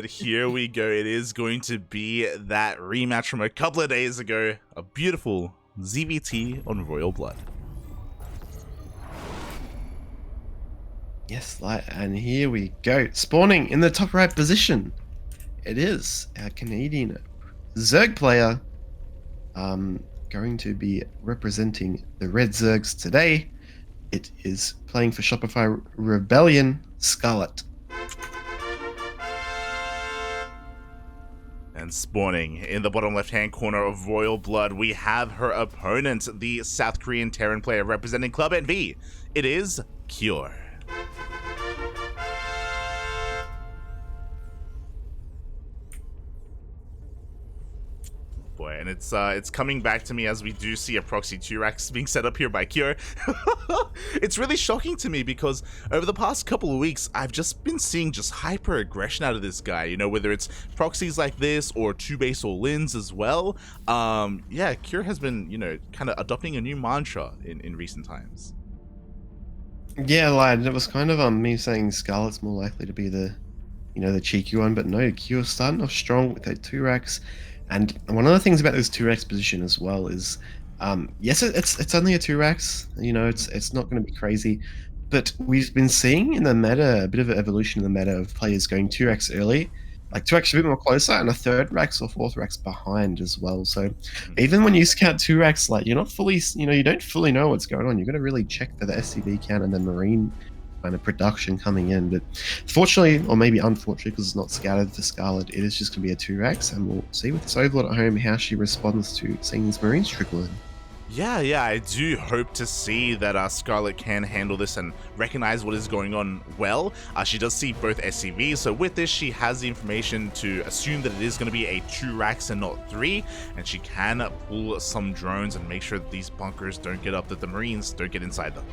But here we go. It is going to be that rematch from a couple of days ago. A beautiful ZvT on Royal Blood. Yes, and here we go. Spawning in the top right position. It is our Canadian Zerg player going to be representing the Red Zergs today. It is playing for Shopify Rebellion, Scarlett. And spawning in the bottom left-hand corner of Royal Blood, we have her opponent, the South Korean Terran player representing Club NV. It is Cure. Boy, and it's coming back to me as we do see a proxy 2-racks being set up here by Cure. It's really shocking to me because over the past couple of weeks, I've just been seeing just hyper aggression out of this guy, you know, whether it's proxies like this or 2-base all-ins as well. Yeah, Cure has been, you know, kind of adopting a new mantra in recent times. Yeah, lad, it was kind of me saying Scarlett's more likely to be the, you know, the cheeky one, but no, Cure's starting off strong with their 2-racks. And one of the things about this 2-racks position as well is, yes, it's only a 2-racks, you know, it's not going to be crazy, but we've been seeing in the meta a bit of an evolution in the meta of players going 2-racks early, like 2-racks a bit more closer, and a 3rd-racks or 4th-racks behind as well. So even when you scout 2-racks, like you're not fully, you know, you don't fully know what's going on. You're going to really check for the SCV count and the Marine kind of production coming in. But fortunately, or maybe unfortunately, because it's not scouted for Scarlett, it is just going to be a 2-racks, and we'll see with this Overlord at home how she responds to seeing these Marines trickle in. Yeah, I do hope to see that Scarlett can handle this and recognize what is going on well. She does see both SCVs, so with this, she has the information to assume that it is going to be a 2-racks and not 3, and she can pull some drones and make sure that these bunkers don't get up, that the Marines don't get inside them.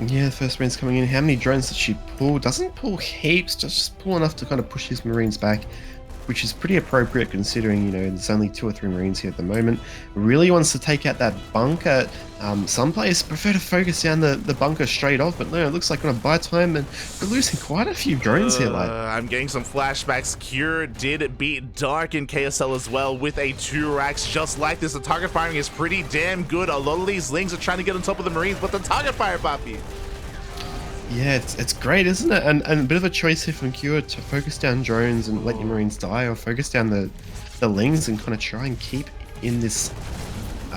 Yeah, the first Marine's coming in. How many drones does she pull? Doesn't pull heaps, just pull enough to kind of push these Marines back, which is pretty appropriate considering, you know, there's only 2 or 3 Marines here at the moment. Really wants to take out that bunker. Some players prefer to focus down the bunker straight off, but no, it looks like on a buy time, and we're losing quite a few drones here. Like, I'm getting some flashbacks. Cure did beat Dark in KSL as well with a 2-racks just like this. The target firing is pretty damn good. A lot of these Lings are trying to get on top of the Marines, but the target fire, Papi. yeah, it's great, isn't it? And a bit of a choice here from Cure to focus down drones and let your Marines die, or focus down the Lings and kind of try and keep in this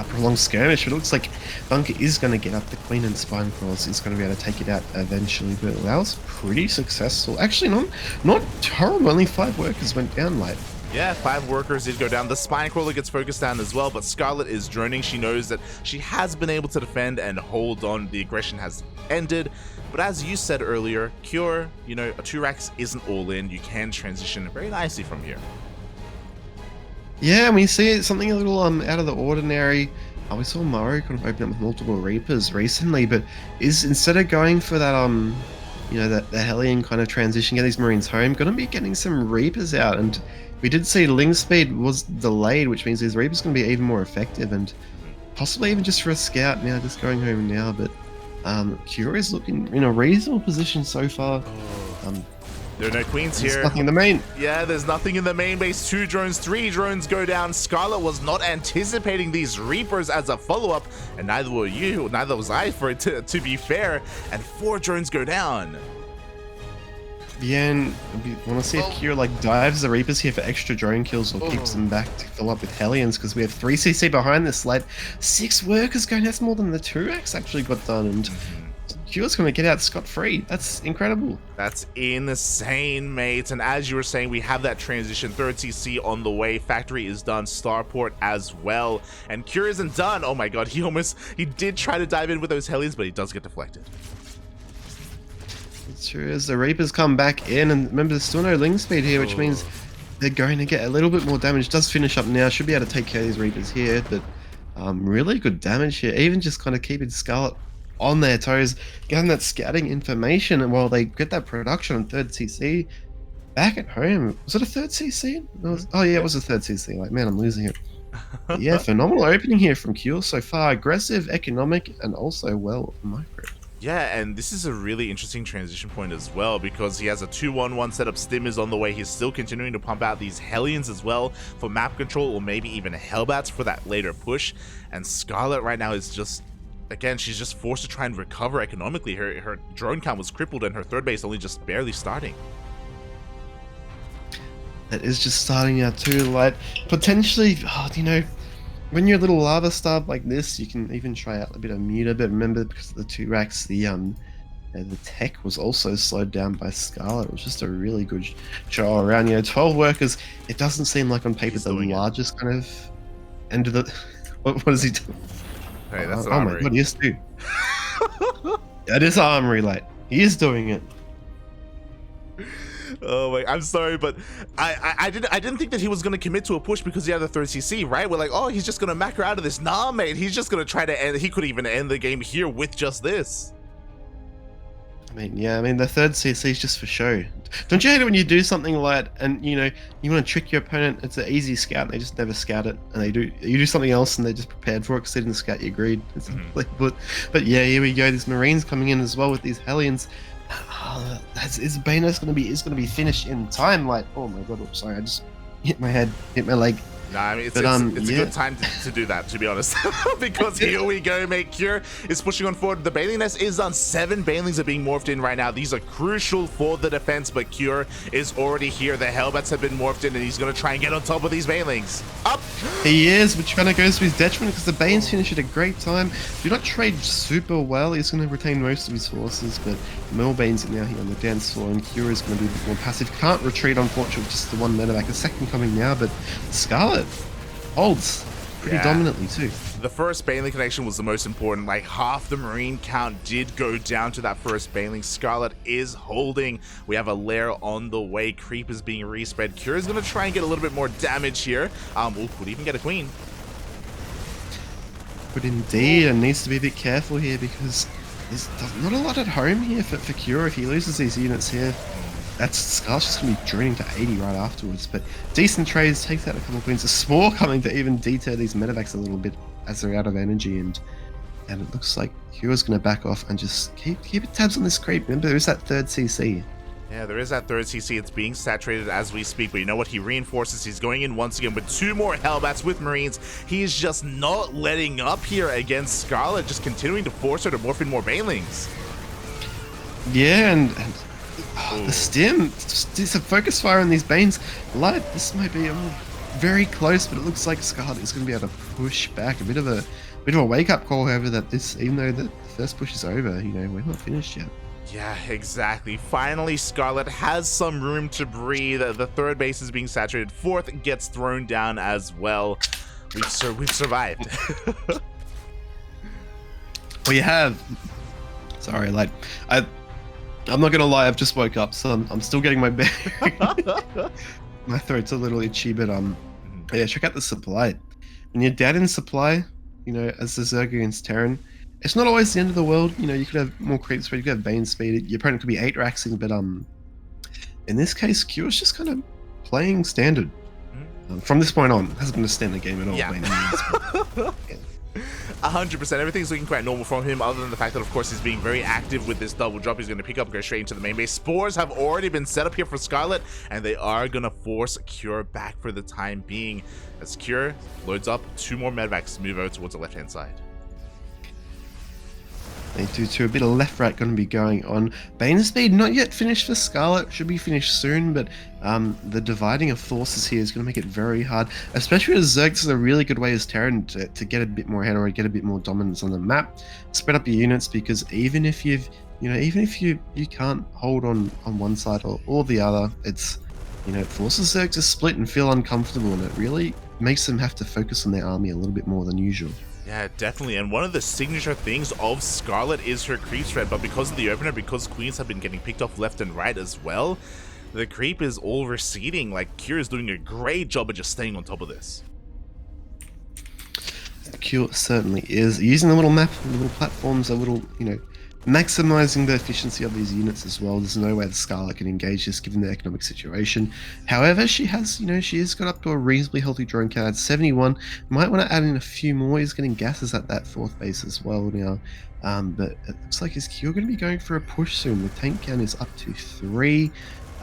prolonged skirmish. But it looks like Bunker is going to get up. The Queen and Spine Crawlers is going to be able to take it out eventually, but that was pretty successful. Actually, not horrible. Only 5 workers went down late. Yeah, 5 workers did go down. The Spine Crawler gets focused down as well, but Scarlett is droning. She knows that she has been able to defend and hold on. The aggression has ended. But as you said earlier, Cure, you know, a 2-racks isn't all in. You can transition very nicely from here. Yeah, we see something a little out of the ordinary. We saw Mario kind of open up with multiple Reapers recently, but is instead of going for that you know, the Hellion kind of transition, get these Marines home, gonna be getting some Reapers out. And we did see Ling speed was delayed, which means these Reapers gonna be even more effective, and possibly even just for a scout now, just going home now. But Cure is looking in a reasonable position so far. There are no queens here. There's nothing in the main. Yeah, there's nothing in the main base. 2 drones, 3 drones go down. Scarlett was not anticipating these Reapers as a follow-up, and neither were you, neither was I, for it to be fair. And 4 drones go down. Yeah, and we want to see if Cure like dives the Reapers here for extra drone kills or keeps them back to fill up with Hellions, because we have 3 CC behind this slate. 6 workers going. That's more than the 2-racks actually got done, and Cure's going to get out scot-free. That's incredible. That's insane, mate. And as you were saying, we have that transition. 3rd CC on the way. Factory is done. Starport as well. And Cure isn't done. Oh my god, he did try to dive in with those Hellions, but he does get deflected. It sure is. The Reapers come back in, and remember, there's still no Ling speed here, which means they're going to get a little bit more damage. Does finish up now. Should be able to take care of these Reapers here, but really good damage here. Even just kind of keeping Scarlett on their toes, getting that scouting information, and while they get that production on 3rd CC back at home. Was it a 3rd CC? Oh yeah, it was a 3rd CC. Like, man, I'm losing it. Yeah, phenomenal opening here from Cure so far. Aggressive, economic, and also well micro. Yeah, and this is a really interesting transition point as well, because he has a 2-1-1 setup. Stim is on the way. He's still continuing to pump out these Hellions as well for map control, or maybe even Hellbats for that later push. And Scarlett right now is just, again, she's just forced to try and recover economically. Her drone count was crippled, and her third base only just barely starting. That is just starting out too, like, potentially, you know, when you're a little lava starved like this, you can even try out a bit of Muta, but remember, because of the 2 racks, the tech was also slowed down by Scarlett. It was just a really good show around. You know, 12 workers, it doesn't seem like on paper the largest kind of end of the... what is he doing? Hey, that's an oh armory. my god, yes, too. That is armory, like, he is doing it. Oh my, I'm sorry, but I didn't think that he was gonna commit to a push because he had the 3rd CC, right? We're like, oh, he's just gonna macro out of this. Nah, mate, he's just gonna try to end. He could even end the game here with just this. I mean, yeah, I mean, the 3rd CC is just for show. Don't you hate it when you do something like, and you know, you want to trick your opponent? It's an easy scout, and they just never scout it, and you do something else, and they're just prepared for it because they didn't scout your greed. It's but yeah, here we go. These Marines coming in as well with these Hellions. Is Banos gonna be finished in time? Like, oh my god, oops, sorry, I just hit my leg. Nah, I mean, it's a good time to do that, to be honest. Because here we go, mate. Cure is pushing on forward. The Baneling Nest is done. 7 Banelings are being morphed in right now. These are crucial for the defense, but Cure is already here. The Hellbats have been morphed in, and he's going to try and get on top of these Banelings. Up! He is, which kind of goes to his detriment because the Banes finish at a great time. Do not trade super well. He's going to retain most of his forces, but more Banes are now here on the dance floor, and Cure is going to be a bit more passive. Can't retreat, unfortunately, with just the 1 medevac. The second coming now, but Scarlett holds pretty dominantly too. The first Baneling connection was the most important. Like, half the Marine count did go down to that first Baneling. Scarlett is holding. We have a lair on the way. Creep is being respread. Cure is going to try and get a little bit more damage here. Could even get a queen. But indeed, and needs to be a bit careful here because there's not a lot at home here for Cure. If he loses these units here, Scarlett's just going to be draining to 80 right afterwards, but decent trades, takes out a couple of queens. A Spore coming to even deter these medevacs a little bit as they're out of energy, and it looks like Cure's going to back off and just keep tabs on this creep. Remember, there is that 3rd CC. Yeah, there is that 3rd CC. It's being saturated as we speak, but you know what? He reinforces. He's going in once again with 2 more Hellbats with Marines. He's just not letting up here against Scarlett, just continuing to force her to morph in more Banelings. Yeah, and the Stim, it's a focus fire on these Banes. Light, this might be very close, but it looks like Scarlett is going to be able to push back. A bit of a wake-up call, however, that even though the first push is over, you know, we're not finished yet. Yeah, exactly. Finally, Scarlett has some room to breathe. The 3rd base is being saturated. 4th gets thrown down as well. We've survived. We have. Sorry, like, I'm not gonna lie, I've just woke up, so I'm still getting my my throat's a little itchy, but yeah, check out the supply. When you're down in supply, you know, as the Zerg against Terran, it's not always the end of the world. You know, you could have more creep speed, you could have Bane speed, your opponent could be 8-raxing, but in this case, Cure's just kind of playing standard. From this point on, hasn't been a standard game at all. Yeah. 100%. Everything's looking quite normal from him, other than the fact that, of course, he's being very active with this double drop. He's going to pick up and go straight into the main base. Spores have already been set up here for Scarlett, and they are going to force Cure back for the time being. As Cure loads up, 2 more medevacs move over towards the left-hand side. They do too. A bit of left-right going to be going on. Bane speed not yet finished for Scarlett. Should be finished soon, but the dividing of forces here is going to make it very hard. Especially as Zerg is a really good way as Terran to get a bit more ahead or get a bit more dominance on the map. Spread up your units, because even if you can't hold on one side or the other, it's, you know, it forces Zerg to split and feel uncomfortable, and it really makes them have to focus on their army a little bit more than usual. Yeah, definitely. And one of the signature things of Scarlett is her creep spread, but because of the opener, because queens have been getting picked off left and right as well, the creep is all receding. Like, Cure is doing a great job of just staying on top of this. Cure certainly is. Using the little map, the little platforms, a little, you know, maximizing the efficiency of these units as well. There's no way the Scarlett can engage this given the economic situation. However, she has, she has got up to a reasonably healthy drone count at 71. Might want to add in a few more. He's getting gases at that 4th base as well now. But it looks like his Q are going to be going for a push soon. The tank count is up to 3.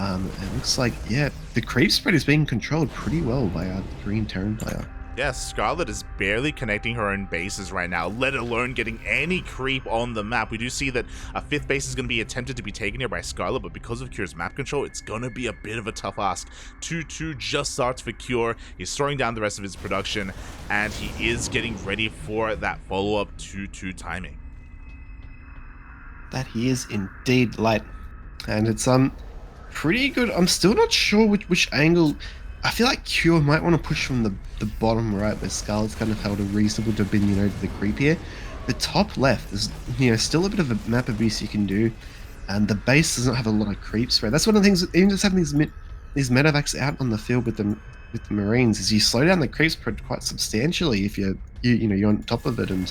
It looks like, yeah, the creep spread is being controlled pretty well by our green Terran player. Yes, Scarlett is barely connecting her own bases right now, let alone getting any creep on the map. We do see that a 5th base is going to be attempted to be taken here by Scarlett, but because of Cure's map control, it's going to be a bit of a tough ask. 2-2 just starts for Cure. He's throwing down the rest of his production, and he is getting ready for that follow-up 2-2 timing. That he is indeed light. And it's pretty good. I'm still not sure which angle. I feel like Cure might want to push from the bottom right, where Scarlett's kind of held a reasonable dominion over the creep here. The top left is, still a bit of a map abuse you can do, and the base doesn't have a lot of creep spread. That's one of the things, even just having these medevacs out on the field with the Marines, is you slow down the creep spread quite substantially if you're on top of it. And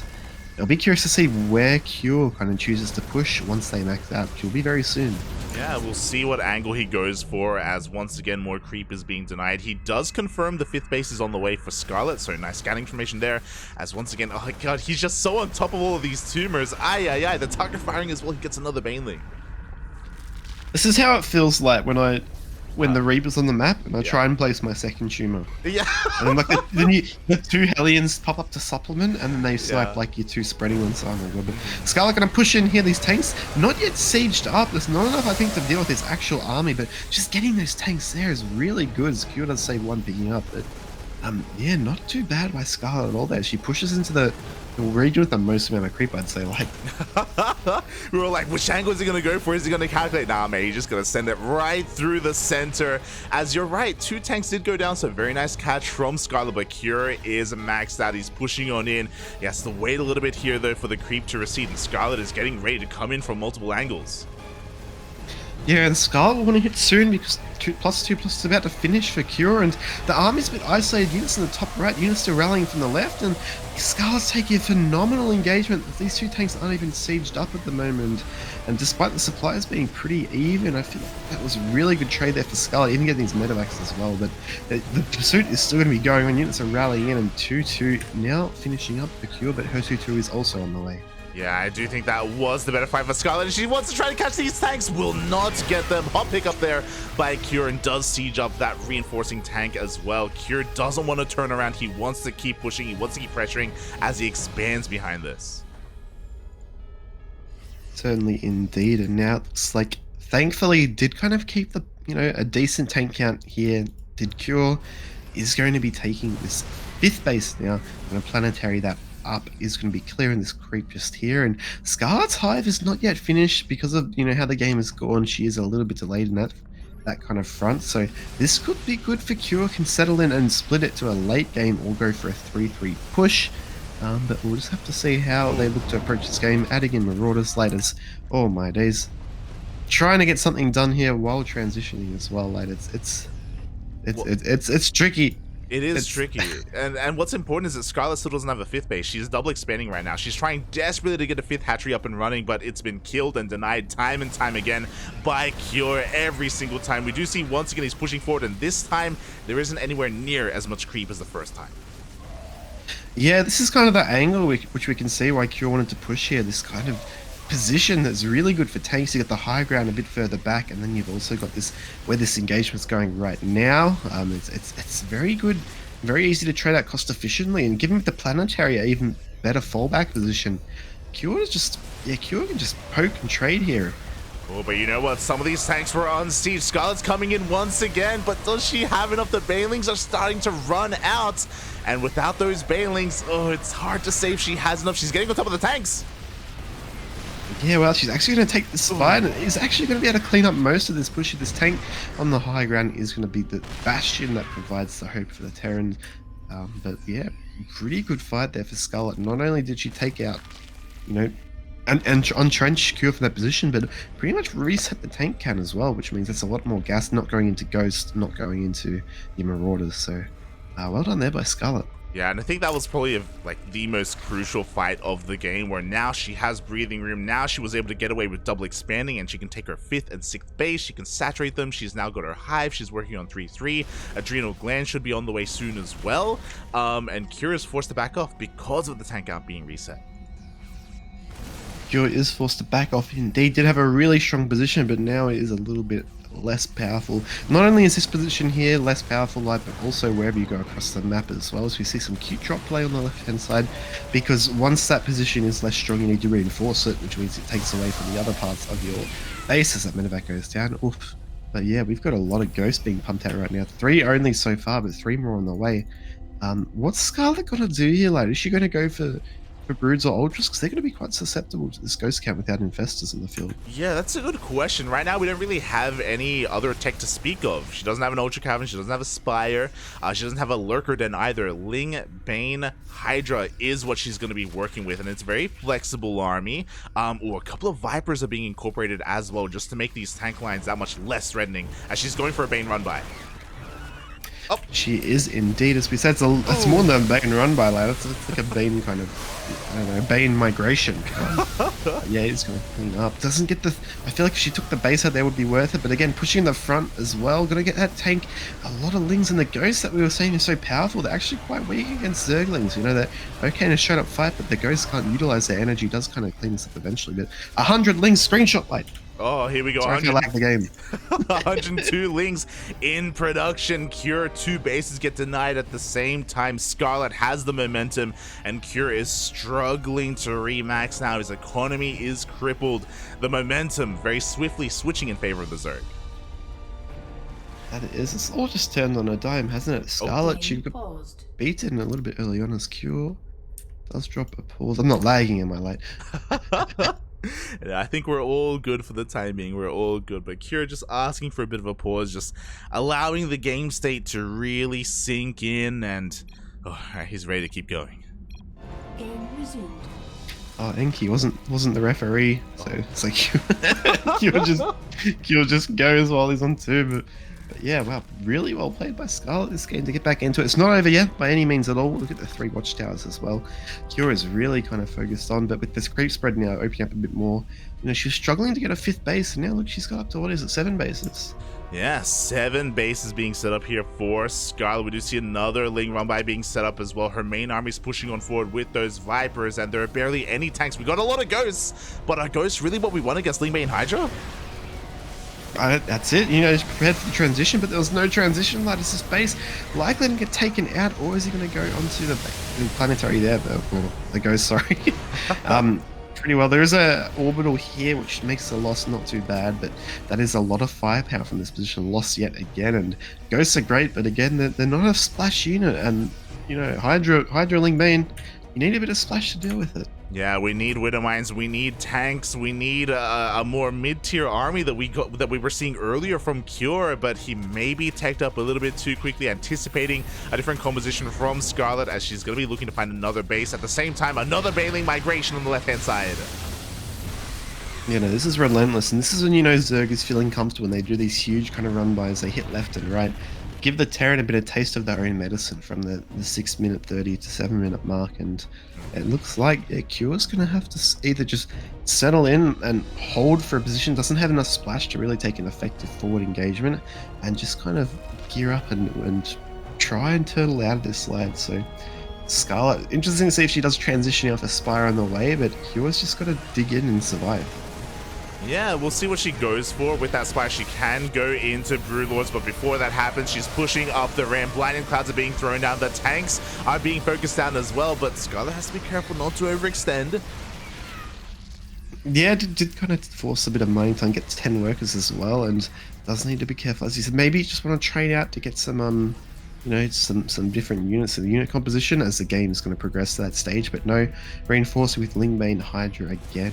I'll be curious to see where Cure kind of chooses to push once they max out, which will be very soon. Yeah, we'll see what angle he goes for, as once again more creep is being denied. He does confirm the 5th base is on the way for Scarlett, so nice scanning information there, as once again, oh my god, he's just so on top of all of these tumors. The target firing as well, he gets another Baneling. This is how it feels like when the Reaper's on the map and I try and place my second tumor. Yeah. And then the 2 Hellions pop up to supplement, and then they swipe like your 2 spreading ones. Oh my god. But Scarlett gonna push in here. These tanks not yet sieged up. There's not enough, I think, to deal with his actual army, but just getting those tanks there is really good. Q does save 1 picking up, but yeah, not too bad by Scarlett at all there. She pushes into the region with the most amount of creep, I'd say. Like, we were like, which angle is he going to go for? Is he going to calculate? Nah, man, he's just going to send it right through the center. As you're right, 2 tanks did go down, so very nice catch from Scarlett, but Cure is maxed out. He's pushing on in. He has to wait a little bit here, though, for the creep to recede, and Scarlett is getting ready to come in from multiple angles. yeah, and Scarlett will want to hit soon because 2+2+ is about to finish for Cure, and the army's a bit isolated. Units in the top right, units still rallying from the left, and Scarlett's taking a phenomenal engagement. These 2 tanks aren't even sieged up at the moment, and despite the supplies being pretty even, I feel like that was a really good trade there for Scarlett, even getting these medevacs as well. But the pursuit is still going to be going on. Units are rallying in, and 2-2 now finishing up for Cure, but her 2-2 is also on the way. Yeah, I do think that was the better fight for Scarlett. She wants to try to catch these tanks, will not get them. Hot pick up there by Cure, and does siege up that reinforcing tank as well. Cure doesn't want to turn around. He wants to keep pushing. He wants to keep pressuring as he expands behind this. Certainly indeed. And now it looks like, thankfully, did kind of keep the, a decent tank count here. Did Cure is going to be taking this 5th base now, and a planetary that up is going to be clearing this creep just here. And Scarlett's hive is not yet finished because of how the game has gone. She is a little bit delayed in that kind of front, so this could be good for Cure. Can settle in and split it to a late game or go for a 3-3 push, but we'll just have to see how they look to approach this game. Adding in Marauders late, as oh my days, trying to get something done here while transitioning as well. Like it's tricky. It is tricky, and what's important is that Scarlett still doesn't have a 5th base. She's double expanding right now. She's trying desperately to get a 5th hatchery up and running, but it's been killed and denied time and time again by Cure every single time. We do see once again he's pushing forward, and this time there isn't anywhere near as much creep as the first time. Yeah, this is kind of the angle which we can see why Cure wanted to push here. This kind of position that's really good for tanks. You got the high ground a bit further back, and then you've also got this where this engagement's going right now. It's very good, very easy to trade out cost efficiently, and given the planetary an even better fallback position, Cure can just poke and trade here. Oh, but you know what? Some of these tanks were on siege. Scarlett's coming in once again, but does she have enough? The Banelings are starting to run out, and without those Banelings, oh, it's hard to say if she has enough. She's getting on top of the tanks. Yeah, well, she's actually going to take this fight, and is actually going to be able to clean up most of this push. This tank on the high ground is going to be the bastion that provides the hope for the Terrans. But yeah, pretty good fight there for Scarlett. Not only did she take out, and entrench Cure for that position, but pretty much reset the tank count as well, which means that's a lot more gas not going into Ghost, not going into the Marauders. So well done there by Scarlett. Yeah, and I think that was probably like the most crucial fight of the game, where now she has breathing room. Now she was able to get away with double expanding, and she can take her 5th and 6th base. She can saturate them. She's now got her hive. She's working on 3-3. Adrenal gland should be on the way soon as well. And Kira is forced to back off because of the tank out being reset. Kira is forced to back off. Indeed, did have a really strong position, but now it is a little bit less powerful. Not only is this position here less powerful, but also wherever you go across the map as well. So we see some cute drop play on the left hand side, because once that position is less strong, you need to reinforce it, which means it takes away from the other parts of your base as that medevac goes down. Oof. But yeah, we've got a lot of ghosts being pumped out right now. 3 only so far, but 3 more on the way. What's Scarlett gonna do here? Like, is she gonna go for Broods or Ultras? Because they're going to be quite susceptible to this ghost count without infestors in the field. Yeah, that's a good question. Right now, we don't really have any other tech to speak of. She doesn't have an Ultra Cavern, she doesn't have a Spire, she doesn't have a Lurker Den either. Ling, Bane, Hydra is what she's going to be working with, and it's a very flexible army. A couple of Vipers are being incorporated as well, just to make these tank lines that much less threatening, as she's going for a Bane run by. Oh. She is indeed, as we said, it's more than a Bane run by, lad. It's like a Bane kind of, I don't know, Bane migration. Yeah, it's going to clean up. Doesn't get the, I feel like if she took the base out there would be worth it, but again, pushing the front as well, going to get that tank. A lot of Lings and the Ghosts that we were saying are so powerful, they're actually quite weak against Zerglings. You know, they're okay in a straight up fight, but the Ghosts can't utilize their energy. Does kind of clean this up eventually, but 100 Lings screenshot light. Oh, here we go. Sorry if you like the game. 102 Lings in production. Cure 2 bases get denied at the same time. Scarlett has the momentum, and Cure is struggling to remax now. His economy is crippled. The momentum very swiftly switching in favor of the Zerg. That it is. It's all just turned on a dime, hasn't it? Scarlett, she got beaten a little bit early on as Cure does drop a pause. I'm not lagging in my light. I think we're all good for the time being. We're all good, but Kira just asking for a bit of a pause, just allowing the game state to really sink in, and he's ready to keep going. Game resumed. Oh, Enki wasn't the referee, so it's like Kira just goes while he's on 2, but yeah, wow, really well played by Scarlett this game to get back into it. It's not over yet by any means at all. Look at the 3 watchtowers as well. Kira is really kind of focused on, but with this creep spread now opening up a bit more, you know, she was struggling to get a 5th base, and now look, she's got up to, what is it, 7 bases? Yeah, 7 bases being set up here for Scarlett. We do see another Ling run by being set up as well. Her main army's pushing on forward with those Vipers, and there are barely any tanks. We got a lot of Ghosts, but are Ghosts really what we want against Ling Bane Hydra? That's it, you know, he's prepared for the transition, but there was no transition. Like, is this base likely to get taken out, or is he going to go onto the planetary there? The ghost, sorry. Pretty well. There is a orbital here, which makes the loss not too bad, but that is a lot of firepower from this position lost yet again. And ghosts are great, but again, they're not a splash unit. And you know, Hydra Ling Bane, you need a bit of splash to deal with it. Yeah, we need Widow Mines, we need tanks, we need a more mid-tier army that we were seeing earlier from Cure, but he may be teched up a little bit too quickly, anticipating a different composition from Scarlett, as she's going to be looking to find another base. At the same time, another Baneling migration on the left-hand side. You know, this is relentless, and this is when, you know, Zerg is feeling comfortable when they do these huge kind of run-bys. They hit left and right. Give the Terran a bit of taste of their own medicine from the 6 minute 30 to 7 minute mark, and it looks like Cure's going to have to either just settle in and hold for a position, doesn't have enough splash to really take an effective forward engagement, and just kind of gear up and try and turtle out of this lad. So Scarlett, interesting to see if she does transition off a Spire on the way, but Cure's just got to dig in and survive. Yeah, we'll see what she goes for. With that Spire, she can go into Broodlords, but before that happens, she's pushing up the ramp. Blinding Clouds are being thrown down. The tanks are being focused down as well, but Scarlett has to be careful not to overextend. Yeah, did kind of force a bit of money to get 10 workers as well, and does need to be careful. As you said, maybe you just want to trade out to get some you know, some different units of the unit composition as the game is going to progress to that stage. But no, reinforcing with Ling Bane Hydra again,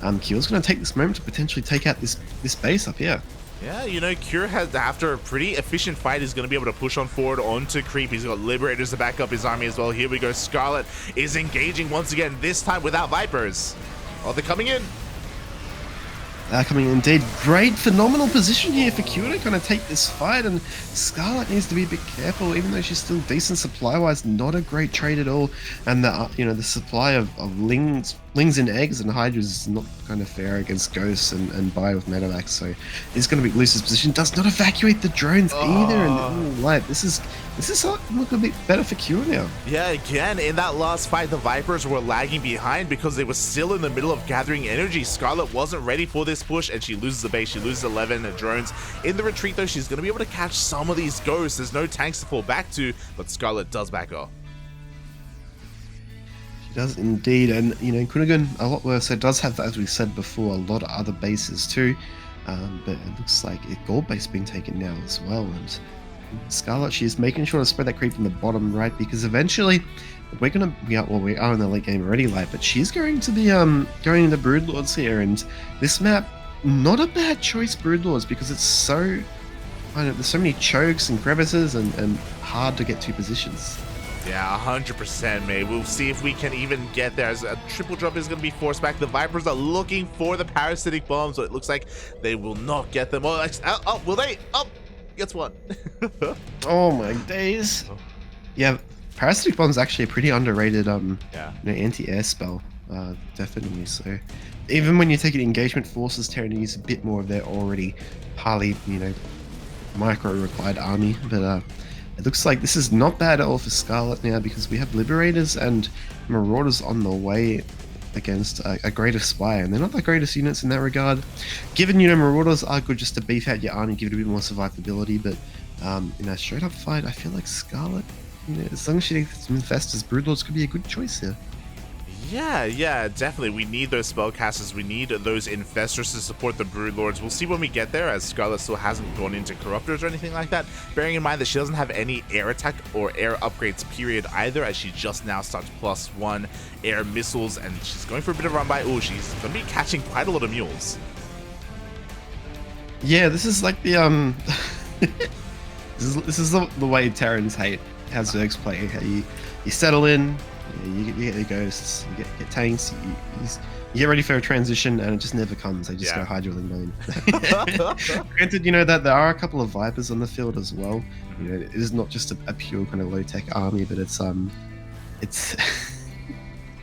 and Kyle's going to take this moment to potentially take out this base up here. Yeah, you know, Cure has, after a pretty efficient fight, is going to be able to push on forward onto Creep. He's got Liberators to back up his army as well. Here we go. Scarlett is engaging once again, this time without Vipers. Oh, they're coming in. Coming indeed. Great, phenomenal position here for Q to kind of take this fight, and Scarlett needs to be a bit careful, even though she's still decent supply-wise. Not a great trade at all, and the the supply of lings and eggs and hydras is not kind of fair against ghosts and Bio with medevacs, so he's going to be Luce's position. Does not evacuate the drones either, and like this is looking a bit better for Q now. Yeah, again, in that last fight, the Vipers were lagging behind because they were still in the middle of gathering energy. Scarlett wasn't ready for this push, and she loses the base. She loses 11 drones. In the retreat, though, she's going to be able to catch some of these ghosts. There's no tanks to fall back to, but Scarlett does back off. She does indeed, and Kunigun a lot worse. It does have, as we said before, a lot of other bases too, but it looks like a gold base being taken now as well. And Scarlett, she's making sure to spread that creep from the bottom right, because eventually we are in the late game already, like, but she's going to be going into Broodlords here, and this map, not a bad choice, Broodlords, because it's so there's so many chokes and crevices and hard to get to positions. Yeah, 100%, mate. We'll see if we can even get there, as a triple jump is going to be forced back. The Vipers are looking for the parasitic bombs, so it looks like they will not get them. Oh, will they? Oh, gets one. Oh my days. Yeah, parasitic bomb's actually a pretty underrated anti-air spell, definitely. So even when you take it, engagement forces Terran to use a bit more of their already highly micro required army, but it looks like this is not bad at all for Scarlett now, because we have Liberators and Marauders on the way against a greater Spy, and they're not the greatest units in that regard. Given Marauders are good just to beef out your army, give it a bit more survivability, but in a straight up fight, I feel like Scarlett, as long as she takes some Infestors, Broodlords could be a good choice here. Yeah, definitely. We need those spellcasters. We need those infestors to support the Broodlords. We'll see when we get there, as Scarlett still hasn't gone into Corruptors or anything like that. Bearing in mind that she doesn't have any air attack or air upgrades period either, as she just now starts +1 air missiles, and she's going for a bit of run by. Oh, she's going to be catching quite a lot of mules. Yeah, this is like the this is the way Terrans hate how Zergs play. How you settle in. You get your ghosts, you get tanks, you get ready for a transition, and it just never comes. They just go Hydroling main. Granted, that there are a couple of Vipers on the field as well. It is not just a pure kind of low tech army, but it's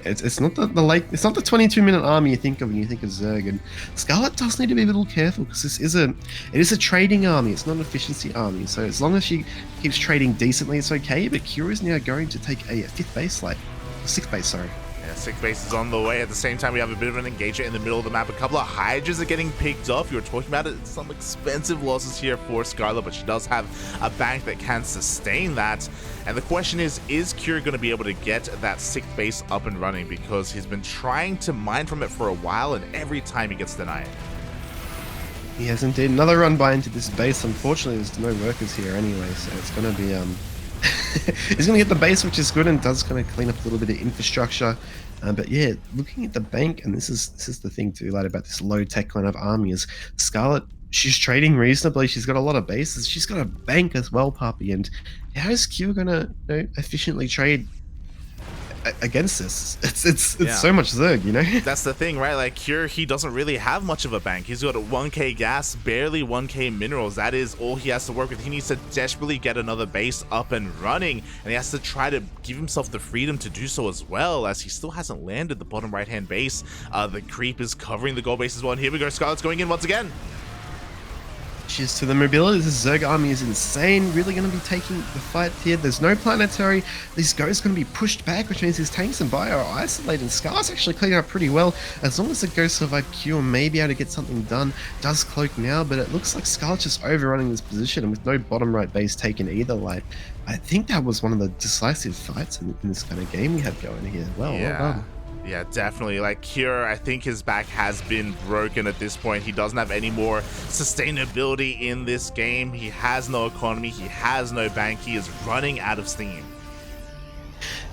it's not it's not the 22-minute army you think of when you think of Zerg. And Scarlett does need to be a little careful, because it is a trading army. It's not an efficiency army. So as long as she keeps trading decently, it's okay. But Kira is now going to take a 5th base, sixth base, sorry. Yeah, 6th base is on the way. At the same time, we have a bit of an engagement in the middle of the map. A couple of Hydras are getting picked off. You were talking about it. Some expensive losses here for Scarlett, but she does have a bank that can sustain that. And the question is Kira going to be able to get that 6th base up and running? Because he's been trying to mine from it for a while, and every time he gets denied. He has indeed. Another run by into this base. Unfortunately, there's no workers here anyway, so it's going to be he's going to get the base, which is good, and does kind of clean up a little bit of infrastructure. But yeah, looking at the bank, and this is the thing too, about this low tech kind of army, is Scarlett, she's trading reasonably. She's got a lot of bases. She's got a bank as well, Puppy. And how is Q going to efficiently trade against this? It's so much Zerg, That's the thing, right? Like, Cure, he doesn't really have much of a bank. He's got a 1k gas, barely 1k minerals. That is all he has to work with. He needs to desperately get another base up and running, and he has to try to give himself the freedom to do so as well, as he still hasn't landed the bottom right hand base. The creep is covering the gold base as well, and here we go. Scarlett's going in once again. Cheers to the mobility. This Zerg army is insane. Really going to be taking the fight here. There's no planetary. These ghosts going to be pushed back, which means his tanks and bio are isolated. Scar's actually cleaning up pretty well. As long as the ghosts survive Q and may be able to get something done. Does cloak now, but it looks like Scar's just overrunning this position, and with no bottom right base taken either. I think that was one of the decisive fights in this kind of game we had going here. Well done. Yeah, definitely. Like, Kira, I think his back has been broken at this point. He doesn't have any more sustainability in this game. He has no economy. He has no bank. He is running out of steam.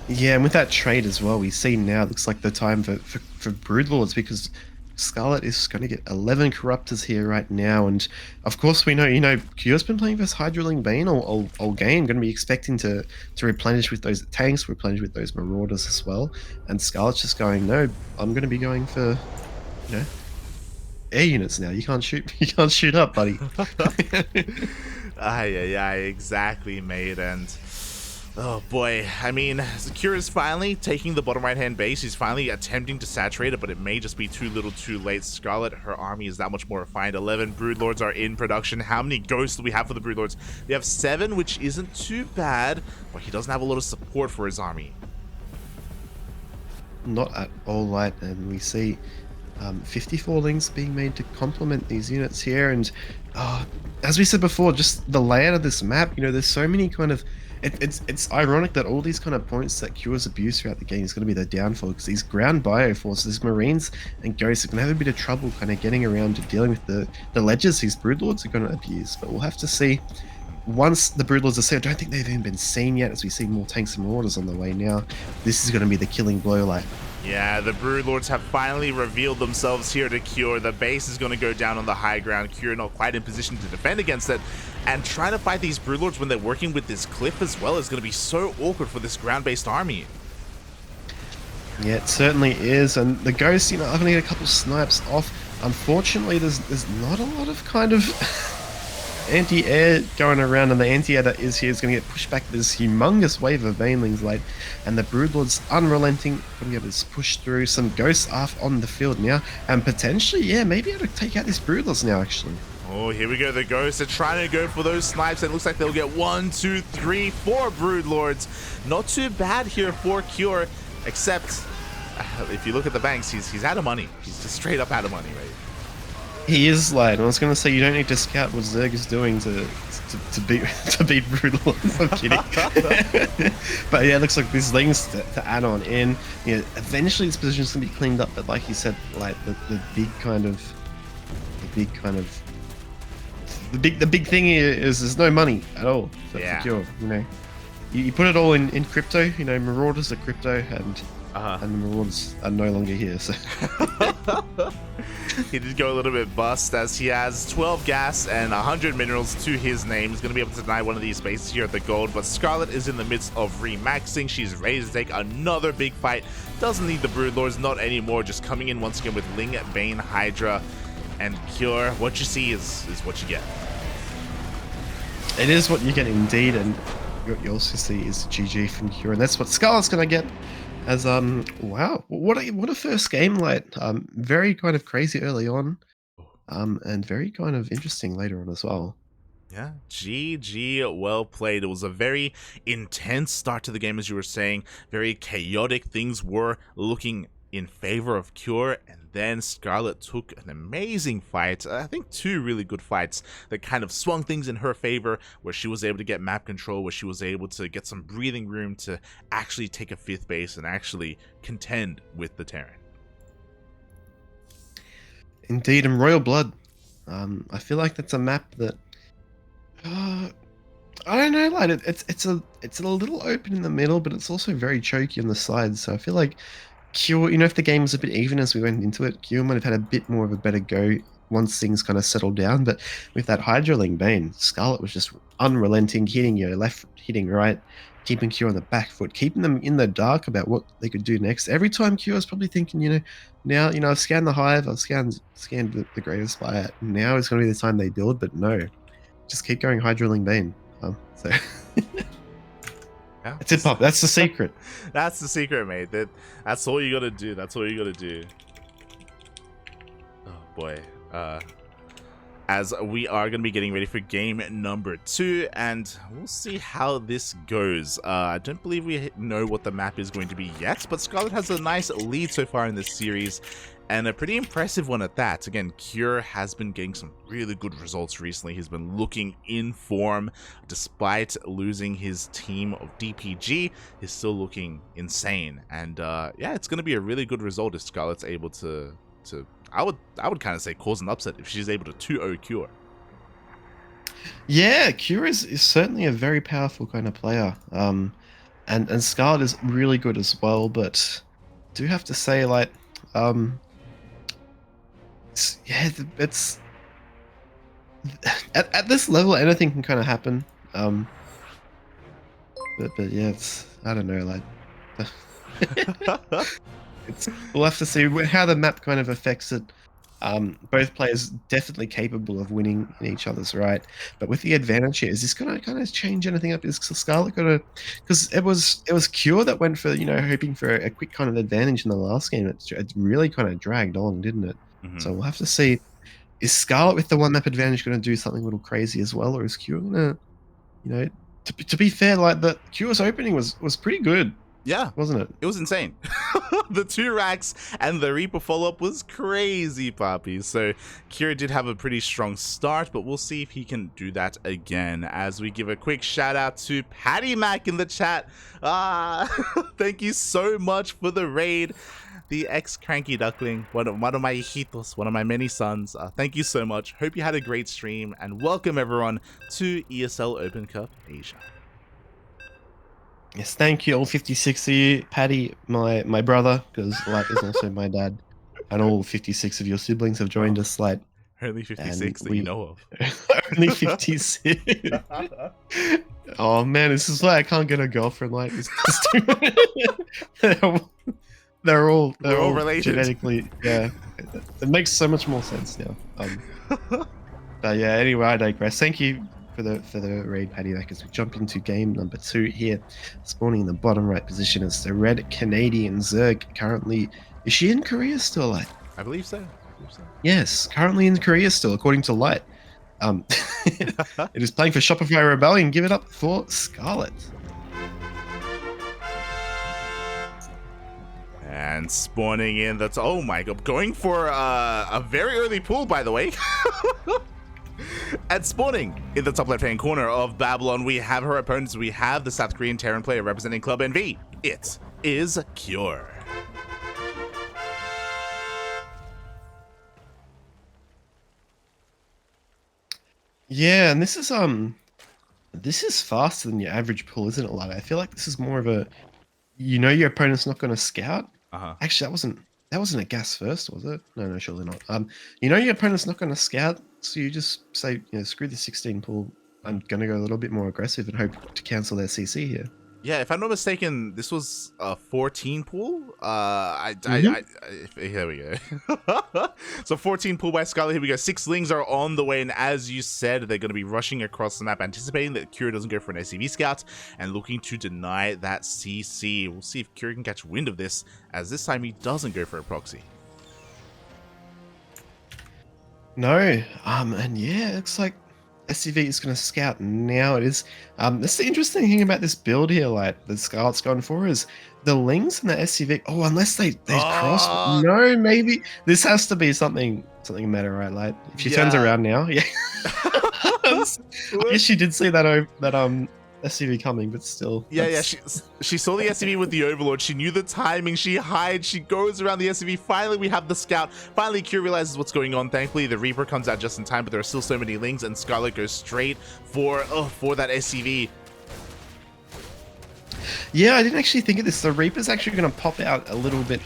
Yeah, and with that trade as well, we see now it looks like the time for Broodlords, because Scarlett is going to get 11 Corruptors here right now, and of course we know, Q's been playing this Hydroling Bane all game, going to be expecting to replenish with those tanks, replenish with those Marauders as well, and Scarlett's just going, no, I'm going to be going for, air units now. You can't shoot. You can't shoot up, buddy. Aye, exactly, mate. And oh boy, I mean, Secure is finally taking the bottom right hand base. He's finally attempting to saturate it, but it may just be too little too late. Scarlett, her army is that much more refined. 11 Broodlords are in production. How many ghosts do we have for the Broodlords? We have 7, which isn't too bad, but he doesn't have a lot of support for his army. Not at all light, and we see 54 links being made to complement these units here. And as we said before, just the layout of this map, you know, there's so many kind of it's ironic that all these kind of points that Cure's abused throughout the game is going to be the downfall, because these ground bioforces, Marines and Ghosts, are going to have a bit of trouble kind of getting around to dealing with the ledges these Broodlords are going to abuse. But we'll have to see. Once the Broodlords are set, I don't think they've even been seen yet, as we see more tanks and marauders on the way now. This is going to be the killing blow, like. Yeah, the Broodlords have finally revealed themselves here to Cure. The base is going to go down on the high ground. Cure not quite in position to defend against it. And trying to fight these Broodlords when they're working with this cliff as well is going to be so awkward for this ground-based army. Yeah, it certainly is. And the Ghosts, you know, I've only got a couple snipes off. Unfortunately, there's not a lot of kind of anti-air going around, and the anti-air that is here is going to get pushed back this humongous wave of Banelings, like, and the Broodlords unrelenting, going to be able to push through. Some Ghosts off on the field now, and potentially, yeah, maybe able to take out these Broodlords now, actually. Oh, here we go. The Ghosts are trying to go for those snipes, and it looks like they'll get 1, 2, 3, 4 Broodlords. Not too bad here for Cure, except if you look at the banks, he's out of money. He's just straight up out of money, right? He is late. I was going to say, you don't need to scout what Zerg is doing to beat Broodlords. I'm kidding. But yeah, it looks like there's things to add on in. You know, eventually this position's going to be cleaned up, but like you said, like the big thing here is there's no money at all for Cure. You know, you put it all in crypto. You know, Marauders are crypto, and the Marauders are no longer here. So. He did go a little bit bust, as he has 12 gas and 100 minerals to his name. He's going to be able to deny one of these bases here at the gold, but Scarlett is in the midst of remaxing. She's ready to take another big fight. Doesn't need the Broodlords, not anymore. Just coming in once again with Ling, Bane, Hydra, and Cure. What you see is what you get. It is what you get indeed, and what you also see is GG from Cure, and that's what Scarlett's going to get. As wow, what a first game, like very kind of crazy early on, and very kind of interesting later on as well. Yeah, GG, well played. It was a very intense start to the game, as you were saying, very chaotic. Things were looking in favor of Cure, and then Scarlett took an amazing fight. I think 2 really good fights that kind of swung things in her favor, where she was able to get map control, where she was able to get some breathing room to actually take a 5th base and actually contend with the Terran. Indeed, and Royal Blood. I feel like that's a map that I don't know, like it's a little open in the middle, but it's also very choky on the sides. So I feel like Cure, you know, if the game was a bit even as we went into it, Cure might have had a bit more of a better go once things kind of settled down. But with that Hydraling Bane, Scarlett was just unrelenting, hitting you left, hitting right, keeping Cure on the back foot, keeping them in the dark about what they could do next. Every time Cure was probably thinking, you know, now, you know, I've scanned the Hive, I've scanned the Greater Spire. Now is going to be the time they build, but no, just keep going Hydraling Bane. So. Yeah. That's it, Pop. That's the secret. That's the secret, mate. That's all you gotta do. That's all you gotta do. Oh boy. As we are gonna be getting ready for game number 2, and we'll see how this goes. I don't believe we know what the map is going to be yet, but Scarlett has a nice lead so far in this series, and a pretty impressive one at that. Again, Cure has been getting some really good results recently. He's been looking in form. Despite losing his team of DPG, he's still looking insane. And yeah, it's going to be a really good result if Scarlett's able to I would kind of say cause an upset if she's able to 2-0 Cure. Yeah, Cure is certainly a very powerful kind of player. And Scarlett is really good as well, but do have to say, like, it's at this level anything can kind of happen. But yeah, it's, I don't know, like we'll have to see how the map kind of affects it. Both players definitely capable of winning in each other's right. But with the advantage here, is this gonna kind of change anything up? Is Scarlett gonna, because it was Cure that went for, hoping for a quick kind of advantage in the last game. It really kind of dragged on, didn't it? Hmm. So we'll have to see. Is Scarlett with the one map advantage going to do something a little crazy as well, or is Cure gonna, you know, to be fair, like the Cure's opening was pretty good, Yeah, wasn't it? it was insane. The 2 racks and the Reaper follow-up was crazy, Poppy. So Kira did have a pretty strong start, but we'll see if he can do that again as we give a quick shout out to Patty Mac in the chat. Thank you so much for the raid. The ex-cranky duckling, one of my hijitos, one of my many sons. Thank you so much. Hope you had a great stream, and welcome everyone to ESL Open Cup Asia. Yes, thank you, all 56 of you. Patty, my brother, because Light is also my dad, and all 56 of your siblings have joined us, Light. Only 56 that you know of. Only 56. Oh man, this is why I can't get a girlfriend. Like, they're all related. genetically. Yeah, it makes so much more sense now. But yeah, anyway, I digress. Thank you for the raid, Paddy. Like, as we jump into game number 2 here, spawning in the bottom right position is the red Canadian Zerg. Currently, is she in Korea still? Like, I believe so. yes, currently in Korea still, according to Light. It is playing for Shopify Rebellion. Give it up for Scarlett. And spawning in, that's, oh my god, going for a very early pull, by the way. At spawning in the top left-hand corner of Babylon, we have her opponents. We have the South Korean Terran player representing Club NV. It is Cure. Yeah, and this is faster than your average pull, isn't it? Like, I feel like this is more of a, your opponent's not going to scout. Actually, that wasn't a gas first, was it? No, surely not. Your opponent's not going to scout, so you just say, screw the 16 pull. I'm going to go a little bit more aggressive and hope to cancel their CC here. Yeah, if I'm not mistaken, this was a 14 pool. Here we go. So 14 pool by Scarlett. Here we go. 6 Lings are on the way, and as you said, they're going to be rushing across the map, anticipating that Kira doesn't go for an SCV scout and looking to deny that CC. We'll see if Kira can catch wind of this, as this time he doesn't go for a proxy. No, and yeah, it looks like SCV is going to scout now. It is. That's the interesting thing about this build here. Like, the Scarlett's gone for is the Lings and the SCV. Oh, unless they cross. No, maybe this has to be something meta, right? Like, if she turns around now, yeah. I guess she did see that SCV coming, but still. Yeah. She saw the SCV with the Overlord. She knew the timing. She hides. She goes around the SCV. Finally, we have the scout. Finally, Q realizes what's going on. Thankfully, the Reaper comes out just in time, but there are still so many Lings, and Scarlett goes straight for that SCV. Yeah, I didn't actually think of this. The Reaper's actually going to pop out a little bit,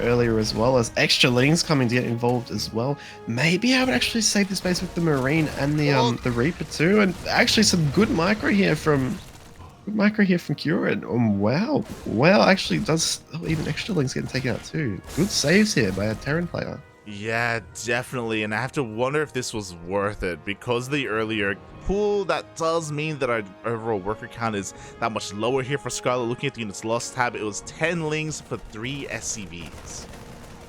earlier, as well as extra Lings coming to get involved as well. Maybe I would actually save the space with the Marine and the Reaper too, and actually some good micro here from Cure. And wow, actually does even extra Lings getting taken out too. Good saves here by a Terran player. Yeah, definitely, and I have to wonder if this was worth it, because the earlier pool, that does mean that our overall worker count is that much lower here for Scarlett. Looking at the units lost tab, it was 10 Lings for 3 SCVs.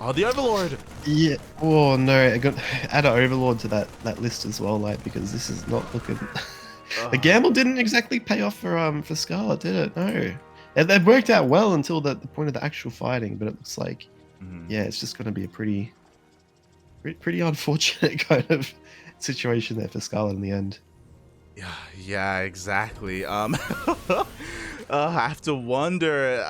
Oh, the Overlord! Yeah, oh no, I got add an Overlord to that list as well, like, because this is not looking... The gamble didn't exactly pay off for Scarlett, did it? No. It worked out well until the point of the actual fighting, but it looks like, yeah, it's just going to be a pretty unfortunate kind of situation there for Scarlett in the end. Yeah, exactly. I have to wonder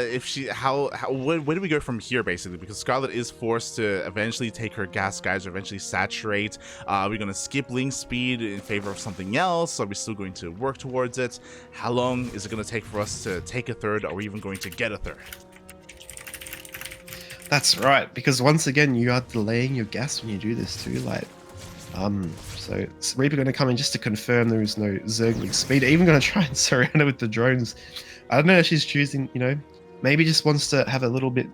if she where do we go from here, basically, because Scarlett is forced to eventually take her gas guys or eventually saturate. Are we going to skip Ling speed in favor of something else? Are we still going to work towards it? How long is it going to take for us to take a third? Are we even going to get a third? That's right, because once again, you are delaying your gas when you do this too. Like, so Reaper going to come in just to confirm there is no Zergling speed. Even going to try and surround her with the drones. I don't know if she's choosing, maybe just wants to have a little bit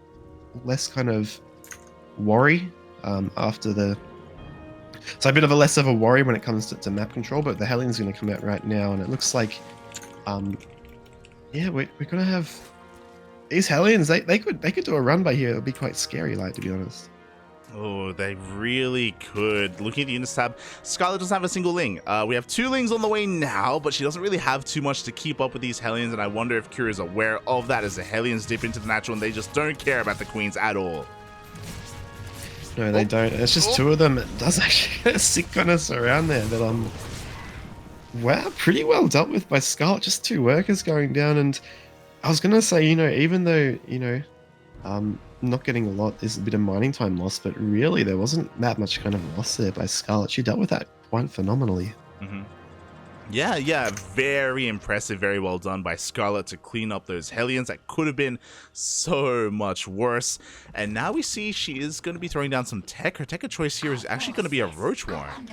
less kind of worry after the. So a bit of a less of a worry when it comes to map control, but the Hellions going to come out right now, and it looks like, yeah, we're going to have these Hellions. They could do a run by here. It would be quite scary, like, to be honest. Oh, they really could. Looking at the units tab, Scarlett doesn't have a single Ling. We have 2 Lings on the way now, but she doesn't really have too much to keep up with these Hellions, and I wonder if Kira is aware of that as the Hellions dip into the natural and they just don't care about the Queens at all. No, they don't. It's just 2 of them. It does actually get a sick kind of around there that wow, pretty well dealt with by Scarlett. Just 2 workers going down, and I was gonna say, even though, not getting a lot is a bit of mining time loss, but really there wasn't that much kind of loss there by Scarlett. She dealt with that quite phenomenally. Yeah, very impressive, very well done by Scarlett to clean up those Hellions. That could have been so much worse. And now we see she is going to be throwing down some tech. Her tech of choice here is actually going to be a Roach Warren.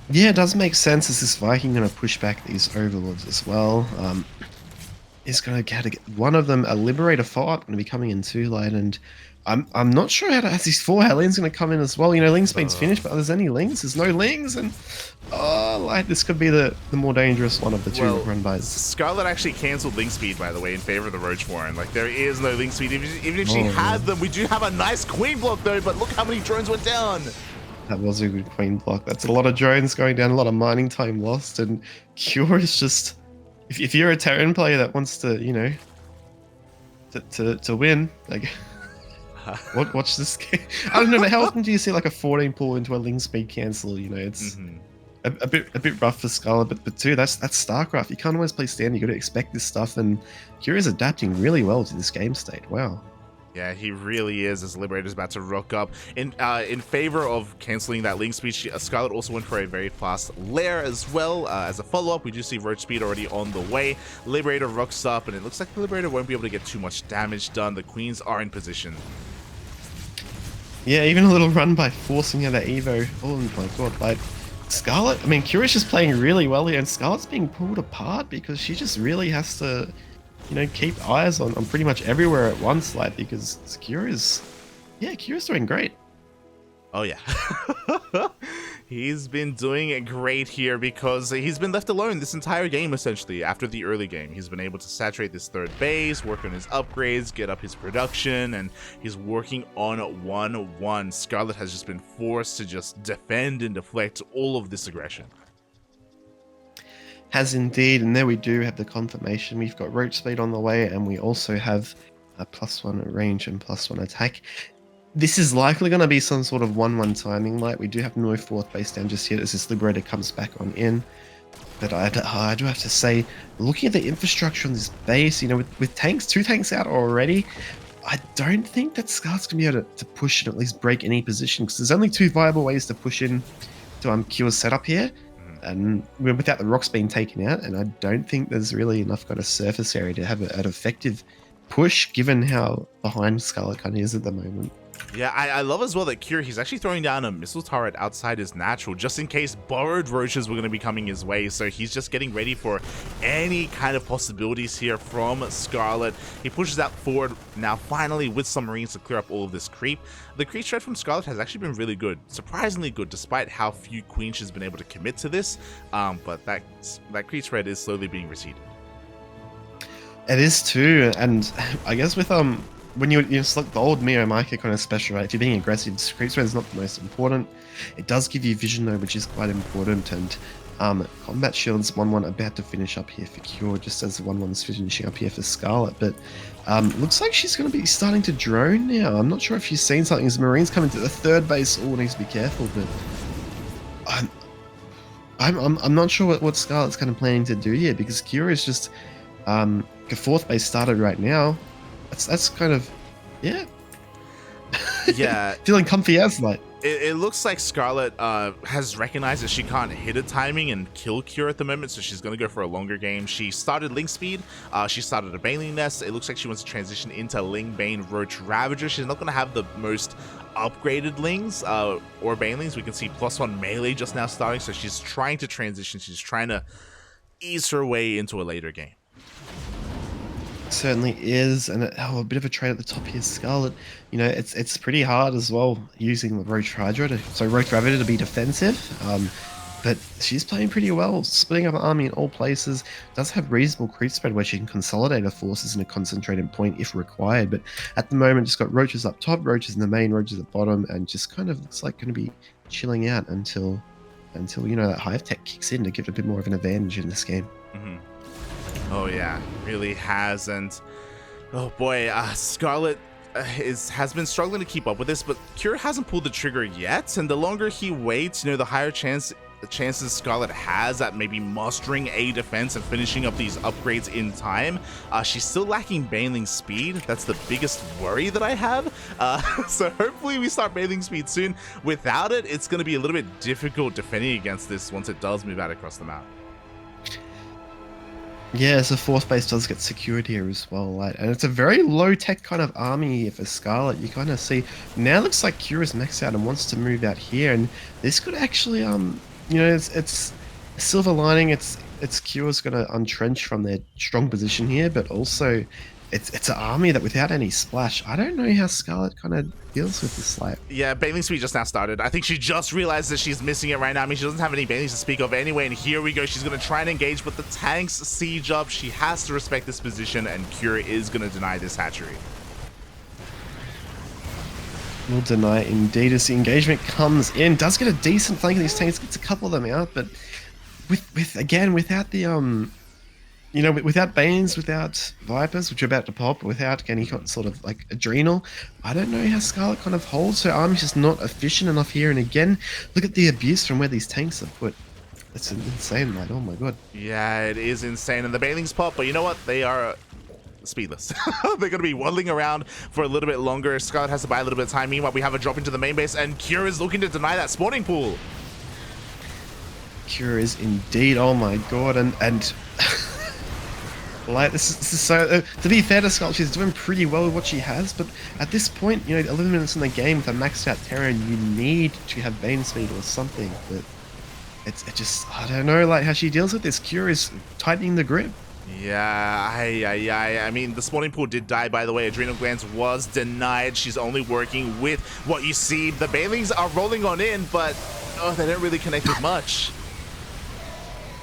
Yeah, it does make sense as this Viking going to push back these Overlords as well. Is going to get one of them, a Liberator follow-up, going to be coming in too late, and I'm not sure how to have these 4 Hellions going to come in as well. Ling speed's finished, but there's any Lings? There's no Lings, and this could be the more dangerous one of the 2 run-bys. Scarlett actually cancelled Ling speed, by the way, in favor of the Roach Warren. Like, there is no Ling speed. Even if she had them, we do have a nice Queen block, though, but look how many drones went down. That was a good Queen block. That's a lot of drones going down, a lot of mining time lost, and Cure is just... If you're a Terran player that wants to, to win, like, watch this game. I don't know, but how often do you see like a 14 pull into a Ling speed cancel? It's a bit rough for Scarlett, but too, that's StarCraft. You can't always play stand. You got to expect this stuff, and Kira's adapting really well to this game state. Wow. Yeah, he really is, as Liberator's about to rock up. In favor of cancelling that Ling speed, Scarlett also went for a very fast Lair as well. As a follow-up, we do see Roach speed already on the way. Liberator rocks up, and it looks like the Liberator won't be able to get too much damage done. The Queens are in position. Yeah, even a little run by forcing out that Evo. Oh my god, like, Scarlett, I mean, Curious is playing really well here, and Scarlett's being pulled apart because she just really has to... keep eyes on pretty much everywhere at once, like, because Kira's doing great. Oh yeah. He's been doing great here because he's been left alone this entire game, essentially. After the early game, he's been able to saturate this 3rd base, work on his upgrades, get up his production, and he's working on 1-1. Scarlett has just been forced to just defend and deflect all of this aggression. Has indeed, and there we do have the confirmation. We've got Roach speed on the way, and we also have a +1 range and +1 attack. This is likely going to be some sort of 1-1 timing. Like, we do have no 4th base down just yet as this Liberator comes back on in. But I do have to say, looking at the infrastructure on this base, with tanks, 2 tanks out already, I don't think that Scarlett's going to be able to push and at least break any position, because there's only 2 viable ways to push in to Cure's setup here. And without the rocks being taken out, and I don't think there's really enough kind of surface area to have an effective push, given how behind Scarlett kind of is at the moment. Yeah, I love as well that Kira, he's actually throwing down a missile turret outside his natural, just in case borrowed roaches were going to be coming his way. So he's just getting ready for any kind of possibilities here from Scarlett. He pushes out forward now, finally, with some Marines to clear up all of this creep. The creep threat from Scarlett has actually been really good, surprisingly good, despite how few queens she's been able to commit to this. But that creep threat is slowly being receded. It is too, and I guess with when you select the old Mio Micah kind of special, right? If you're being aggressive, creep threat is not the most important. It does give you vision though, which is quite important, and combat shield's 1-1 about to finish up here for Cure, just as the 1-1's finishing up here for Scarlett. But looks like she's going to be starting to drone now. I'm not sure if she's seen something as Marines coming to the 3rd base. Oh, needs to be careful, but I'm not sure what Scarlett's kind of planning to do here, because Cure is just the 4th base started right now. That's kind of, yeah. Feeling comfy as like. It looks like Scarlett has recognized that she can't hit a timing and kill Cure at the moment, so she's going to go for a longer game. She started Ling speed, she started a Baneling Nest. It looks like she wants to transition into Ling, Bane, Roach, Ravager. She's not going to have the most upgraded Lings or Banelings. We can see +1 melee just now starting, so she's trying to transition. She's trying to ease her way into a later game. Certainly is, and a bit of a trade at the top here, Scarlett. You know, it's pretty hard as well using the Roach Hydra Roach Gravity to be defensive. But she's playing pretty well, splitting up an army in all places. Does have reasonable creep spread where she can consolidate her forces in a concentrated point if required. But at the moment, just got roaches up top, roaches in the main, roaches at the bottom, and just kind of looks like going to be chilling out until you know that hive tech kicks in to give it a bit more of an advantage in this game. Oh yeah, really has. And oh boy, Scarlett has been struggling to keep up with this, but Cure hasn't pulled the trigger yet. And the longer he waits, you know, the higher chances Scarlett has at maybe mustering a defense and finishing up these upgrades in time. She's still lacking Baneling speed. That's the biggest worry that I have. So hopefully we start Baneling speed soon. Without it, it's going to be a little bit difficult defending against this once it does move out across the map. Yeah, so fourth base does get secured here as well, and it's a very low-tech kind of army here for Scarlett. You kind of see now looks like Kira's maxed out and wants to move out here, and this could actually, you know, it's a silver lining. It's Kira's going to untrench from their strong position here, but also it's an army that without any splash, I don't know how Scarlett kind of deals with this. Like, yeah, Baneling speed just now started. I think she just realized that she's missing it right now. I mean, she doesn't have any Banelings to speak of anyway, and here we go. She's going to try and engage, but the tanks siege up. She has to respect this position, and Cure is going to deny this hatchery. Will deny indeed as the engagement comes in. Does get a decent flank in these tanks, gets a couple of them out, but without the you know, without Banes, without Vipers, which are about to pop, without any sort of like Adrenal, I don't know how Scarlett kind of holds her army. Just not efficient enough here. And again, look at the abuse from where these tanks are put. It's insane, lad. Oh my god. Yeah, it is insane. And the Banelings pop, but you know what? They are speedless. They're going to be waddling around for a little bit longer. Scarlett has to buy a little bit of time. Meanwhile, we have a drop into the main base, and Cure is looking to deny that spawning pool. Cure is indeed. Oh my god. And like, this is so, to be fair to Scarlett, she's doing pretty well with what she has, but at this point, you know, 11 minutes in the game with a maxed out Terran, you need to have Bane speed or something. But it just, I don't know, like, how she deals with this. Cure is tightening the grip. Yeah, I mean, the spawning pool did die, by the way. Adrenal Glands was denied. She's only working with what you see. The Banelings are rolling on in, but they don't really connect with much.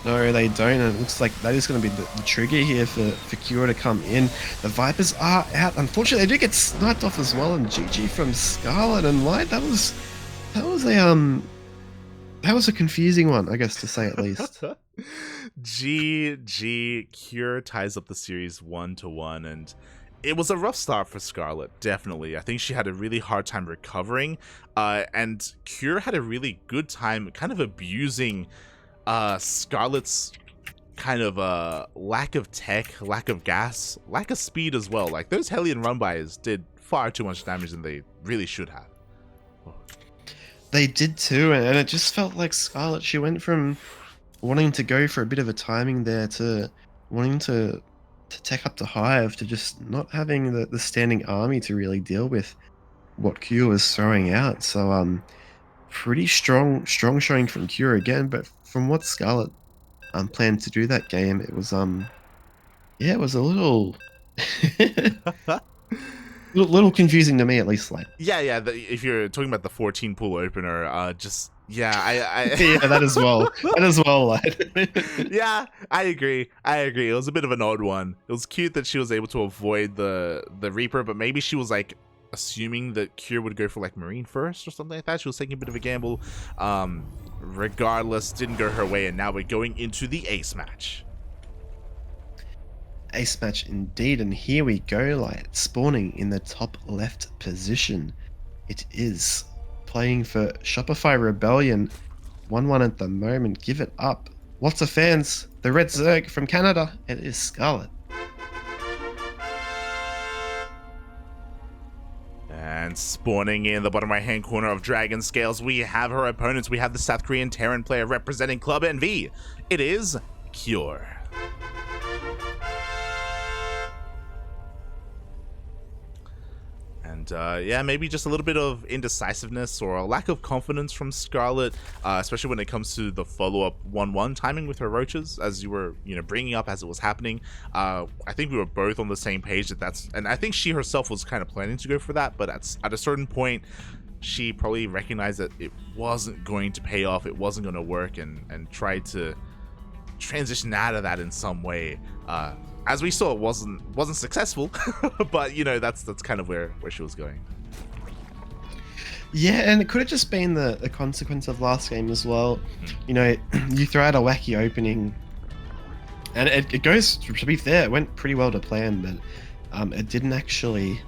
No, they don't, and it looks like that is going to be the trigger here for Cure to come in. The Vipers are out. Unfortunately, they do get sniped off as well, and GG from Scarlett and Light. That was a confusing one, I guess, to say at least. GG. Cure ties up the series 1-1, and it was a rough start for Scarlett, definitely. I think she had a really hard time recovering, and Cure had a really good time kind of abusing Scarlett's kind of lack of tech, lack of gas, lack of speed as well. Like, those Hellion run-bys did far too much damage than they really should have. They did too, and it just felt like Scarlett, she went from wanting to go for a bit of a timing there to wanting to tech up the hive to just not having the standing army to really deal with what Q was throwing out. So pretty strong showing from Cure again, but from what Scarlett planned to do that game, it was yeah, it was a little little confusing to me, at least. Like, yeah, if you're talking about the 14 pool opener, just I yeah, that as well, lad. Yeah, I agree. It was a bit of an odd one. It was cute that she was able to avoid the Reaper, but maybe she was like assuming that Cure would go for like Marine first or something like that. She was taking a bit of a gamble. Regardless, didn't go her way, and now we're going into the ace match. Ace match indeed, and here we go, like, spawning in the top left position. It is playing for Shopify Rebellion, 1-1 at the moment. Give it up. Lots of fans. The Red Zerg from Canada. It is Scarlett. And spawning in the bottom right hand corner of Dragon Scales, we have her opponents. We have the South Korean Terran player representing Club NV. It is Cure. And And yeah, maybe just a little bit of indecisiveness or a lack of confidence from Scarlett, especially when it comes to the follow-up 1-1 timing with her roaches, as you were, bringing up as it was happening. I think we were both on the same page and I think she herself was kind of planning to go for that, but at a certain point, she probably recognized that it wasn't going to pay off, it wasn't going to work, and tried to transition out of that in some way. As we saw, it wasn't successful, but that's kind of where she was going. Yeah, and it could have just been the consequence of last game as well. You throw out a wacky opening, and it goes, to be fair, it went pretty well to plan, but it didn't actually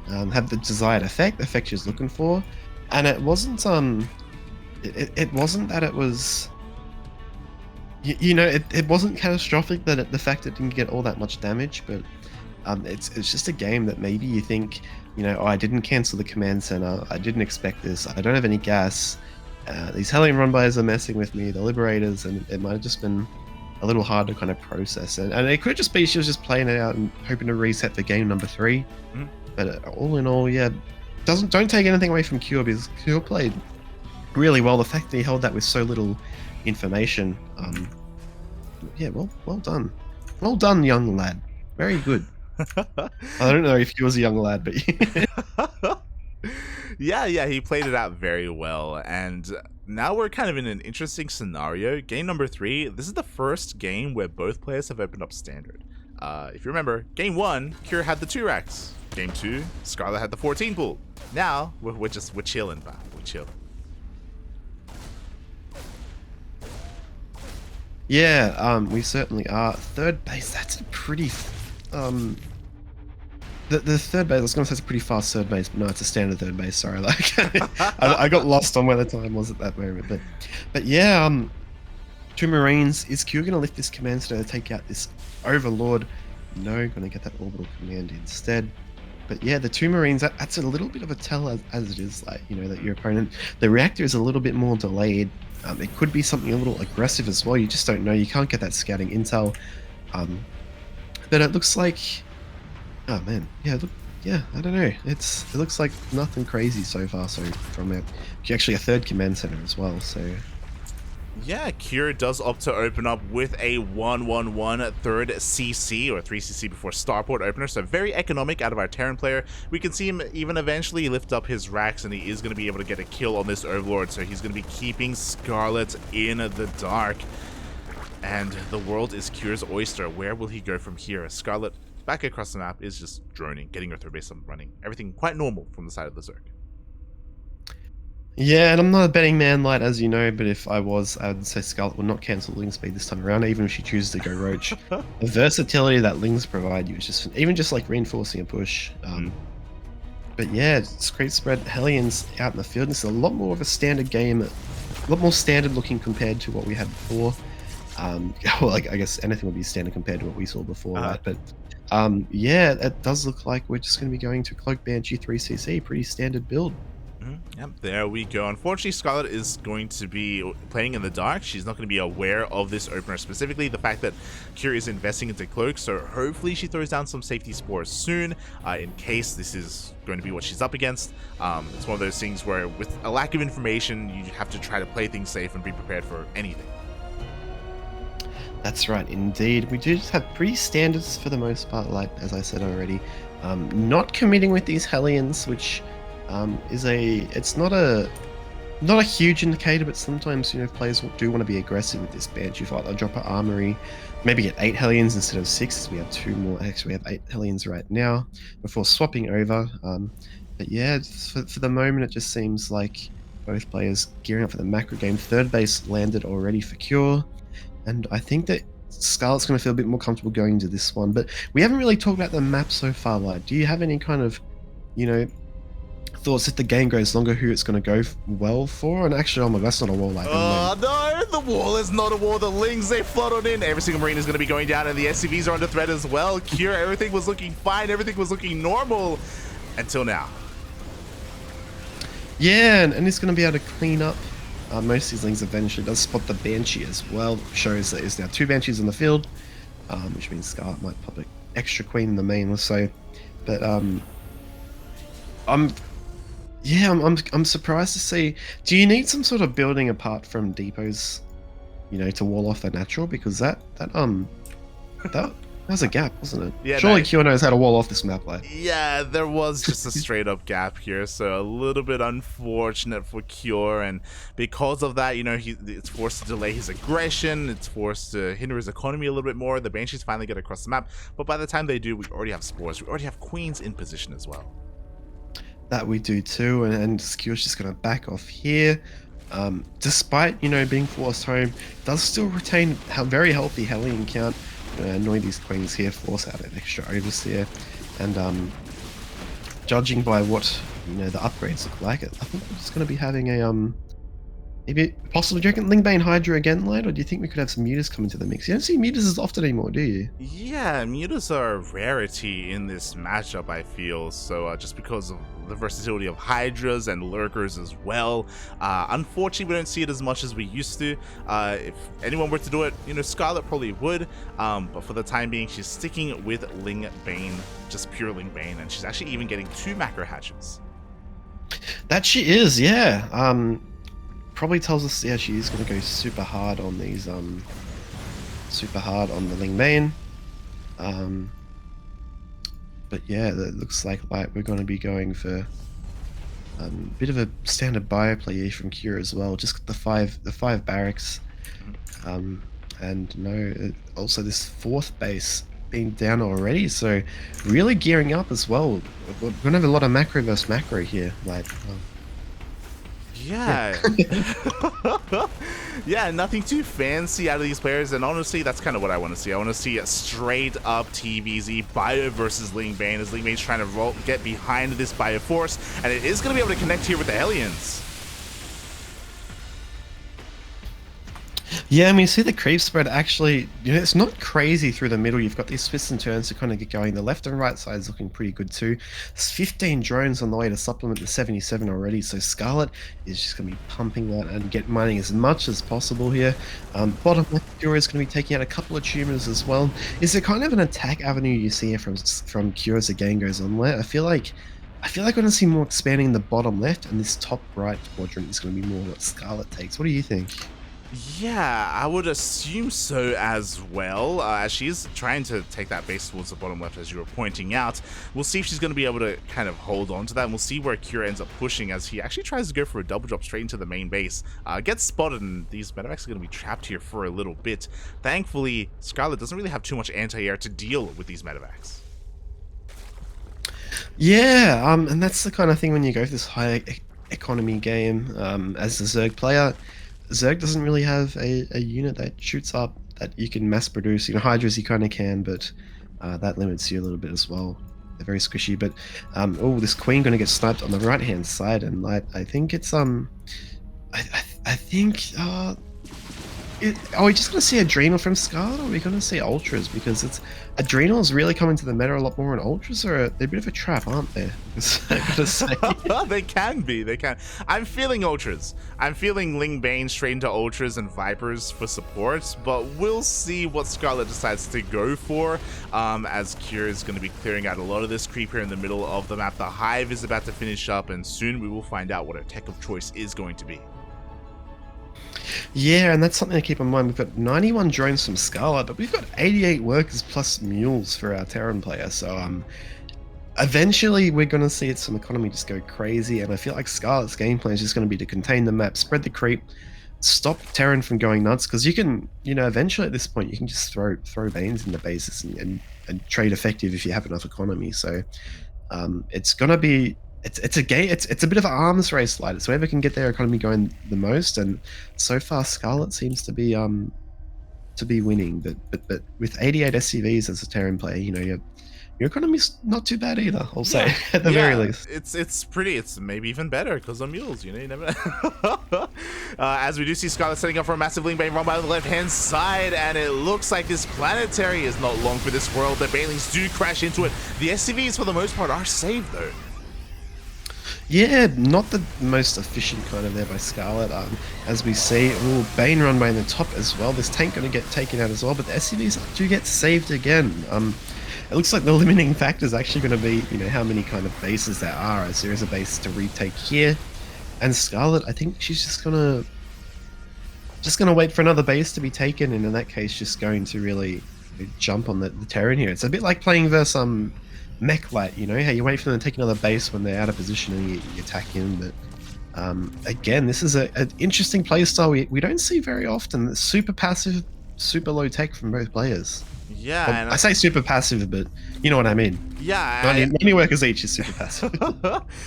have the desired effect she was looking for. And it wasn't it wasn't that it was, it wasn't catastrophic that the fact it didn't get all that much damage, but it's just a game that maybe you think, oh, I didn't cancel the command center, I didn't expect this, I don't have any gas, these Hellion run-bys are messing with me, the Liberators, and it might have just been a little hard to kind of process. And it could just be she was just playing it out and hoping to reset for game number 3. But all in all, yeah, don't take anything away from Cure, because Cure played really well. The fact that he held that with so little information, yeah, well done, young lad, very good. I don't know if he was a young lad, but yeah, he played it out very well. And now we're kind of in an interesting scenario. Game number 3, this is the first game where both players have opened up standard. If you remember, game 1, Cure had the 2 racks. Game 2, Scarlett had the 14 pool. Now we're chilling, pal. We're chilling. Yeah, we certainly are. Third base, that's a pretty the third base, I was going to say it's a pretty fast third base, but no, it's a standard third base, sorry. I got lost on where the time was at that moment. But yeah, 2 Marines. Is Q going to lift this command center to take out this Overlord? No, going to get that orbital command instead. But yeah, the 2 Marines, that's a little bit of a tell as it is, that your opponent, the reactor is a little bit more delayed. It could be something a little aggressive as well. You just don't know. You can't get that scouting intel. But it looks like, oh man, yeah, I don't know. It looks like nothing crazy so far. So from actually a 3rd command center as well. So yeah, Cure does opt to open up with a 1-1-1 3rd CC, or 3CC before Starport opener, so very economic out of our Terran player. We can see him even eventually lift up his racks, and he is going to be able to get a kill on this Overlord, so he's going to be keeping Scarlett in the dark. And the world is Cure's oyster. Where will he go from here? Scarlett, back across the map, is just droning, getting her 3rd base up and running. Everything quite normal from the side of the Zerg. Yeah, and I'm not a betting man, Light, as you know, but if I was, I would say Scarlett will not cancel Ling speed this time around, even if she chooses to go Roach. The versatility that Lings provide you is just like reinforcing a push. But yeah, it's great spread. Hellions out in the field. This is a lot more of a standard game, a lot more standard looking compared to what we had before. Well, I guess anything would be standard compared to what we saw before, right? But yeah, it does look like we're just going to be going to Cloak Banshee 3CC, pretty standard build. Yep, there we go. Unfortunately, Scarlett is going to be playing in the dark. She's not going to be aware of this opener, specifically the fact that Cure is investing into Cloak, so hopefully she throws down some safety spores soon, in case this is going to be what she's up against. It's one of those things where with a lack of information, you have to try to play things safe and be prepared for anything. That's right, indeed. We do just have pretty standards for the most part, like as I said already. Not committing with these Hellions, which it's not a huge indicator, but sometimes if players do want to be aggressive with this Banshee fight, they'll drop her armory, maybe get 8 Hellions instead of 6. We have 2 more. Actually, we have 8 Hellions right now before swapping over. But yeah, for the moment, it just seems like both players gearing up for the macro game. 3rd base landed already for Cure, and I think that Scarlett's going to feel a bit more comfortable going into this one. But we haven't really talked about the map so far, Light. Do you have any kind of, thoughts if the game goes longer, who it's going to go well for? And actually, oh my god, that's not a wall, like. Oh no, the wall is not a wall. The Lings, they flood on in. Every single Marine is going to be going down, and the SCVs are under threat as well. Cure, everything was looking fine. Everything was looking normal until now. Yeah, and it's going to be able to clean up most of these Lings eventually. Does spot the Banshee as well. Shows that there's now 2 Banshees in the field, which means Scarlett might pop an extra queen in the main or so. But I'm yeah, I'm surprised to see. Do you need some sort of building apart from depots, to wall off the natural? Because that was a gap, wasn't it? Yeah, Surely no, Kyo knows how to wall off this map, like. yeah, there was just a straight up gap here, so a little bit unfortunate for Cure, and because of that, it's forced to delay his aggression, it's forced to hinder his economy a little bit more. The Banshees finally get across the map, but by the time they do, we already have Spores, we already have Queens in position as well. That we do too, and Skewer's just going to back off here. Despite, being forced home, does still retain a very healthy Hellion count. Annoy these Queens here, force out an extra Overseer. And judging by what, the upgrades look like, I think we're just going to be having a, maybe, possibly, do you reckon Lingbane Hydra again, Light, or do you think we could have some Mutas come into the mix? You don't see Mutas as often anymore, do you? Yeah, Mutas are a rarity in this matchup, I feel, so just because of the versatility of Hydras and Lurkers as well. Unfortunately, we don't see it as much as we used to. If anyone were to do it, Scarlett probably would, but for the time being, she's sticking with Lingbane, just pure Lingbane, and she's actually even getting 2 macro hatches. That she is, yeah. Probably tells us, yeah, she is going to go super hard on these, super hard on the Lingbane. But yeah, it looks like we're going to be going for a bit of a standard bio play here from Kira as well. Just the five barracks, and also this 4th base being down already. So really gearing up as well. We're going to have a lot of macro versus macro here, like. Yeah. Yeah, nothing too fancy out of these players, and honestly, that's kind of what I want to see. I want to see a straight up TVZ Bio versus Lingbane, as Lingbane's trying to get behind this Bio Force, and it is going to be able to connect here with the Hellions. Yeah, I mean, see the creep spread actually, it's not crazy through the middle. You've got these twists and turns to kind of get going. The left and right side is looking pretty good too. There's 15 drones on the way to supplement the 77 already, so Scarlett is just going to be pumping that and get mining as much as possible here. Bottom left, Cure is going to be taking out a couple of tumors as well. Is there kind of an attack avenue you see here from Cure as the game goes on there? I feel like we're going to see more expanding in the bottom left, and this top right quadrant is going to be more what Scarlett takes. What do you think? Yeah, I would assume so as well, as she's trying to take that base towards the bottom left, as you were pointing out. We'll see if she's going to be able to kind of hold on to that, and we'll see where Kira ends up pushing, as he actually tries to go for a double drop straight into the main base. Gets spotted, and these medevacs are going to be trapped here for a little bit. Thankfully, Scarlett doesn't really have too much anti-air to deal with these medevacs. Yeah, and that's the kind of thing when you go for this high economy game, as a Zerg player. Zerg doesn't really have a unit that shoots up that you can mass produce. Hydras you kind of can, but that limits you a little bit as well. They're very squishy. But oh, this Queen going to get sniped on the right hand side, and I think it's I think are we just going to see Adrenal from Scarlet, or are we going to see Ultras? Because Adrenal's really coming to the meta a lot more, and Ultras are a bit of a trap, aren't they? I gotta say. They can be, they can. I'm feeling Ultras. I'm feeling Lingbane straight into Ultras and Vipers for support, but we'll see what Scarlett decides to go for, as Kira is going to be clearing out a lot of this creep here in the middle of the map. The Hive is about to finish up, and soon we will find out what our tech of choice is going to be. Yeah, and that's something to keep in mind. We've got 91 drones from Scarlet, but we've got 88 workers plus mules for our Terran player. So eventually we're going to see some economy just go crazy, and I feel like Scarlet's game plan is just going to be to contain the map, spread the creep, stop Terran from going nuts, because you can, eventually at this point you can just throw Banes in the bases and trade effective if you have enough economy. So it's going to be it's a game. It's a bit of an arms race, like it's whoever can get their economy going the most. And so far, Scarlet seems to be winning. But with 88 SCVs as a Terran player, your economy's not too bad either. I'll say at the very least. It's maybe even better because of mules. You never. As we do see Scarlett setting up for a massive Lingbane run by the left hand side, and it looks like this planetary is not long for this world. The Banelings do crash into it. The SCVs for the most part are saved though. Yeah, not the most efficient kind of there by Scarlet. As we see, Bane runway in the top as well. This tank going to get taken out as well, but the SCVs do get saved again. it looks like the limiting factor is actually going to be, you know, how many kind of bases there are, as there is a base to retake here. And Scarlett, I think she's just gonna wait for another base to be taken, and in that case, just going to really jump on the Terran here. It's a bit like playing versus Mech Light, you know, how you wait for them to take another base when they're out of position and you attack in. But again, this is an interesting playstyle we don't see very often. It's super passive, super low tech from both players. Yeah, Well, and I say super passive, but you know what I mean. yeah, 90 workers each is super passive.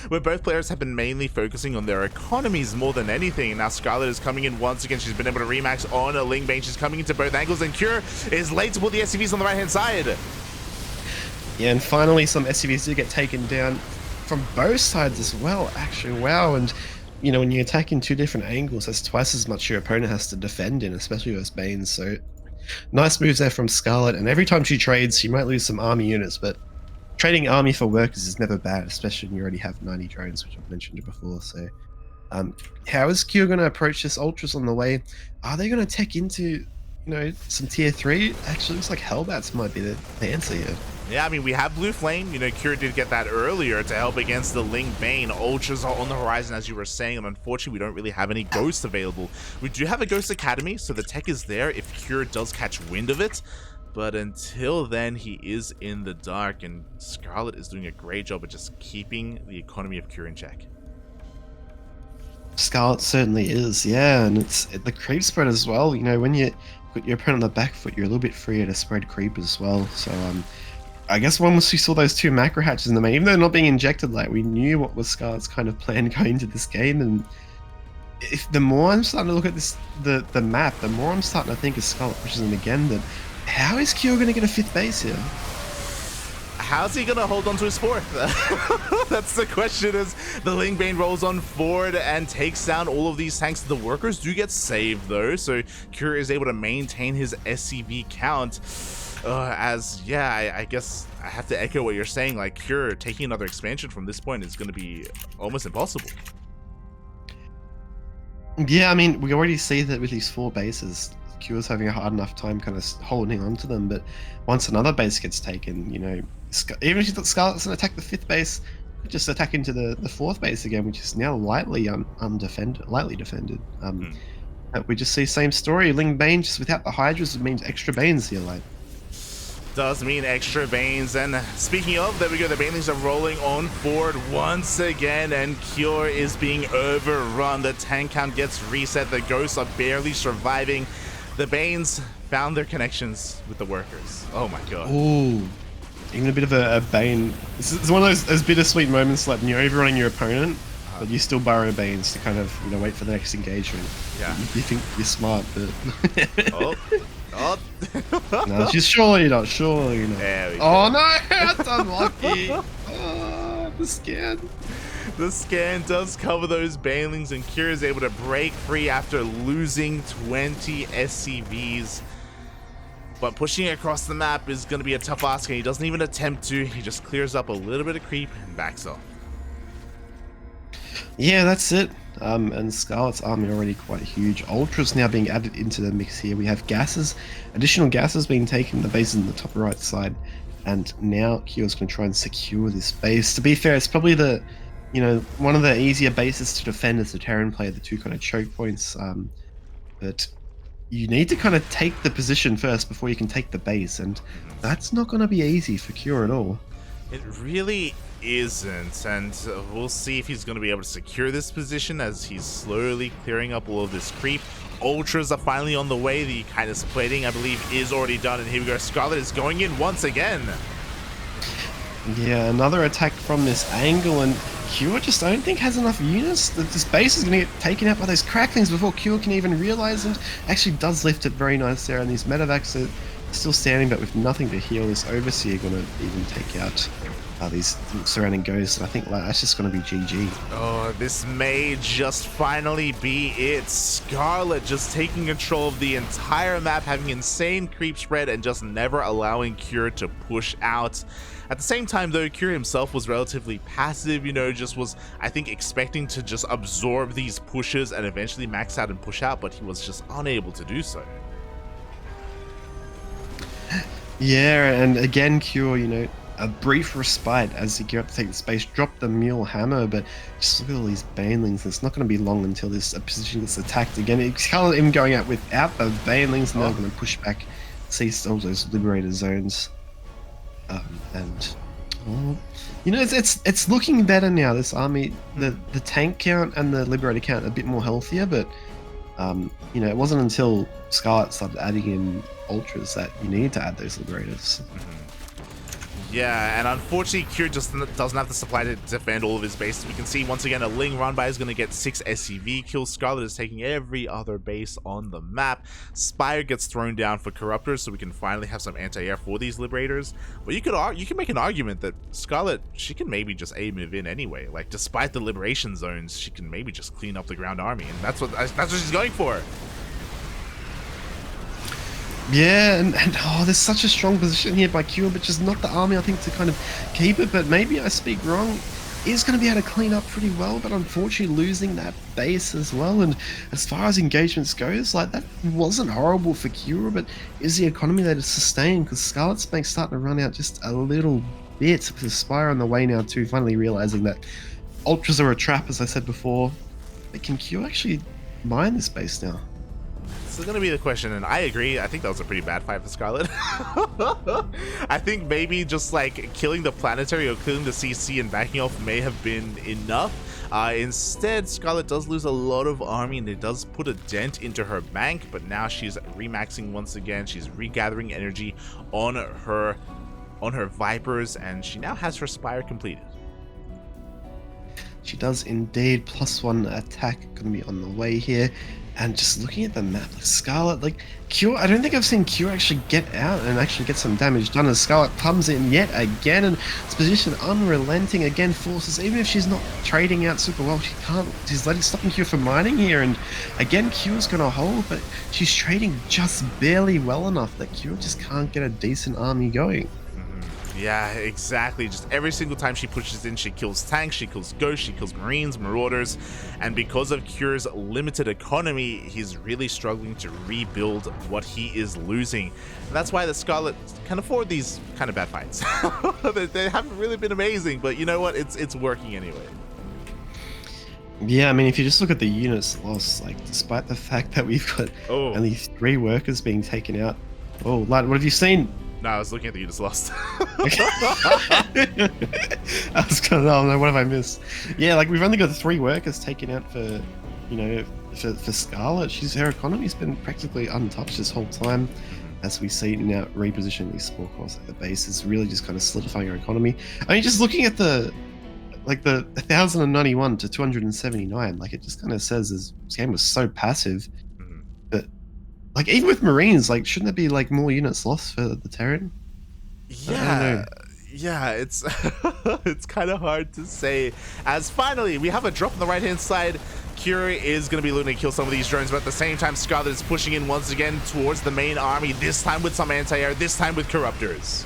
where both players have been mainly focusing on their economies more than anything. And now Scarlett is coming in once again. She's been able to remax on a Ling Bane. She's coming into both angles, and Cure is late to pull the SCVs on the right-hand side. Yeah, and finally some SCVs do get taken down from both sides as well, actually. Wow, and you know, when you attack in two different angles, that's twice as much your opponent has to defend in, especially with Banes. So nice moves there from Scarlett, and every time she trades, she might lose some army units, but trading army for workers is never bad, especially when you already have 90 drones, which I've mentioned before. So how is Q going to approach this Ultras on the way? Are they going to tech into, you know, some tier 3? Actually, looks like Hellbats might be the answer here. Yeah, I mean, we have Blue Flame. You know, Cure did get that earlier to help against the Ling Bane. Ultras are on the horizon, as you were saying, and unfortunately, we don't really have any Ghosts available. We do have a Ghost Academy, so the tech is there if Cure does catch wind of it. But until then, he is in the dark, and Scarlett is doing a great job of just keeping the economy of Cure in check. Scarlett certainly is, yeah, and it's the creep spread as well. You know, when you put your opponent on the back foot, you're a little bit freer to spread creep as well. So I guess once we saw those two macro hatches in the main, even though they're not being injected, like, we knew what was Scarlett's kind of plan going into this game. And if the more I'm starting to look at this, the map, the more I'm starting to think as Scarlett pushes in again, that how is Kyo going to get a 5th base here? How's he gonna hold on to his 4th? That's the question, as the Ling Bane rolls on forward and takes down all of these tanks. The workers do get saved though, so Cure is able to maintain his SCV count. I guess I have to echo what you're saying, like, Cure taking another expansion from this point is going to be almost impossible. Yeah, I mean, we already see that with these 4 bases, Cure's having a hard enough time kind of holding on to them, but once another base gets taken, you know, even if Scarlett's going to attack the 5th base, just attack into the 4th base again, which is now lightly defended. We just see same story. Ling Bane, just without the Hydras, it means extra Banes here, like. Does mean extra Banes, and speaking of, there we go, the Banelings are rolling on forward once again, and Cure is being overrun. The tank count gets reset, the Ghosts are barely surviving. The Banes found their connections with the workers. Oh my god. Ooh, even a bit of a Bane. It's one of those bittersweet moments, like when you're overrunning your opponent, but you still borrow Banes to kind of, you know, wait for the next engagement. Yeah. You think you're smart, but Oh. no, surely not. There we go. Oh no, that's unlucky. Oh, the scan. The scan does cover those Banelings, and Cure is able to break free after losing 20 SCVs. But pushing across the map is going to be a tough ask, and he doesn't even attempt to. He just clears up a little bit of creep and backs off. Yeah, that's it. And Scarlett's army already quite huge. Ultras now being added into the mix here. We have gases, additional gases being taken. The base is in the top right side, and now Kyo's going to try and secure this base. To be fair, it's probably the, you know, one of the easier bases to defend as the Terran player. The 2 kind of choke points, but you need to kind of take the position first before you can take the base, and that's not going to be easy for Kyo at all. It really isn't, and we'll see if he's going to be able to secure this position as he's slowly clearing up all of this creep. Ultras are finally on the way. The kind of splitting, I believe, is already done, and here we go. Scarlett is going in once again. Yeah, another attack from this angle, and Cure just don't think has enough units. This base is going to get taken out by those cracklings before Cure can even realize, and actually does lift it very nice there, and these medevacs are still standing, but with nothing to heal. This Overseer going to even take out these surrounding ghosts, and I think that's just going to be GG. Oh, this may just finally be it. Scarlett just taking control of the entire map, having insane creep spread, and just never allowing Cure to push out. At the same time, though, Cure himself was relatively passive, you know, just was, I think, expecting to just absorb these pushes and eventually max out and push out, but he was just unable to do so. Yeah, and again, Cure, a brief respite as he gear up to take the space, drop the Mule Hammer, but just look at all these Banelings. It's not going to be long until this position gets attacked again. It's kind of him going out without the Banelings, and they're going to push back, seize all those liberated zones. And well, it's looking better now. This army, the tank count and the liberator count are a bit more healthier, but it wasn't until Scarlett started adding in ultras that you need to add those liberators. Yeah, and unfortunately, Cure just doesn't have the supply to defend all of his bases. We can see once again a Ling run by is going to get 6 SCV kills. Scarlett is taking every other base on the map. Spire gets thrown down for Corruptors, so we can finally have some anti-air for these Liberators. But you can make an argument that Scarlett, she can maybe just A-move in anyway. Like, despite the liberation zones, she can maybe just clean up the ground army, and that's what she's going for. Yeah, and there's such a strong position here by Cure, but just not the army, I think, to kind of keep it. But maybe I speak wrong. Is going to be able to clean up pretty well, but unfortunately losing that base as well. And as far as engagements goes, like, that wasn't horrible for Cure, but is the economy there to sustain? Because Scarlett's Bank's starting to run out just a little bit, with Spire on the way now too, finally realizing that Ultras are a trap, as I said before. But can Cure actually mine this base now? This is going to be the question, and I agree. I think that was a pretty bad fight for Scarlett. I think maybe just like killing the planetary or killing the CC and backing off may have been enough. Instead, Scarlett does lose a lot of army, and it does put a dent into her bank, but now she's remaxing once again. She's regathering energy on her Vipers, and she now has her Spire completed. She does indeed. +1 attack going to be on the way here. And just looking at the map, like Scarlett, like Cure, I don't think I've seen Cure actually get out and actually get some damage done as Scarlett comes in yet again, and it's position unrelenting again, forces, even if she's not trading out super well, she's stopping Cure from mining here, and again Cure's gonna hold, but she's trading just barely well enough that Cure just can't get a decent army going. Yeah, exactly. Just every single time she pushes in, she kills tanks, she kills ghosts, she kills marines, marauders, and because of Cure's limited economy, he's really struggling to rebuild what he is losing. And that's why the Scarlet can afford these kind of bad fights. They haven't really been amazing, but you know what? It's working anyway. Yeah, I mean, if you just look at the units lost, like, despite the fact that we've got only 3 workers being taken out. Oh, lad, what have you seen? No, I was looking at the units lost. I was kind of, oh no, what have I missed? Yeah, like, we've only got 3 workers taken out for, for Scarlett. Her economy's been practically untouched this whole time. As we see now repositioning these spore cores at the base is really just kind of solidifying her economy. I mean, just looking at the 1091 to 279, like, it just kind of says this game was so passive. But like, even with Marines, like, shouldn't there be like more units lost for the Terran? Yeah, it's it's kind of hard to say. As finally we have a drop on the right hand side. Cure is going to be looting to kill some of these drones, but at the same time Scarlett is pushing in once again towards the main army, this time with some anti-air, this time with Corruptors.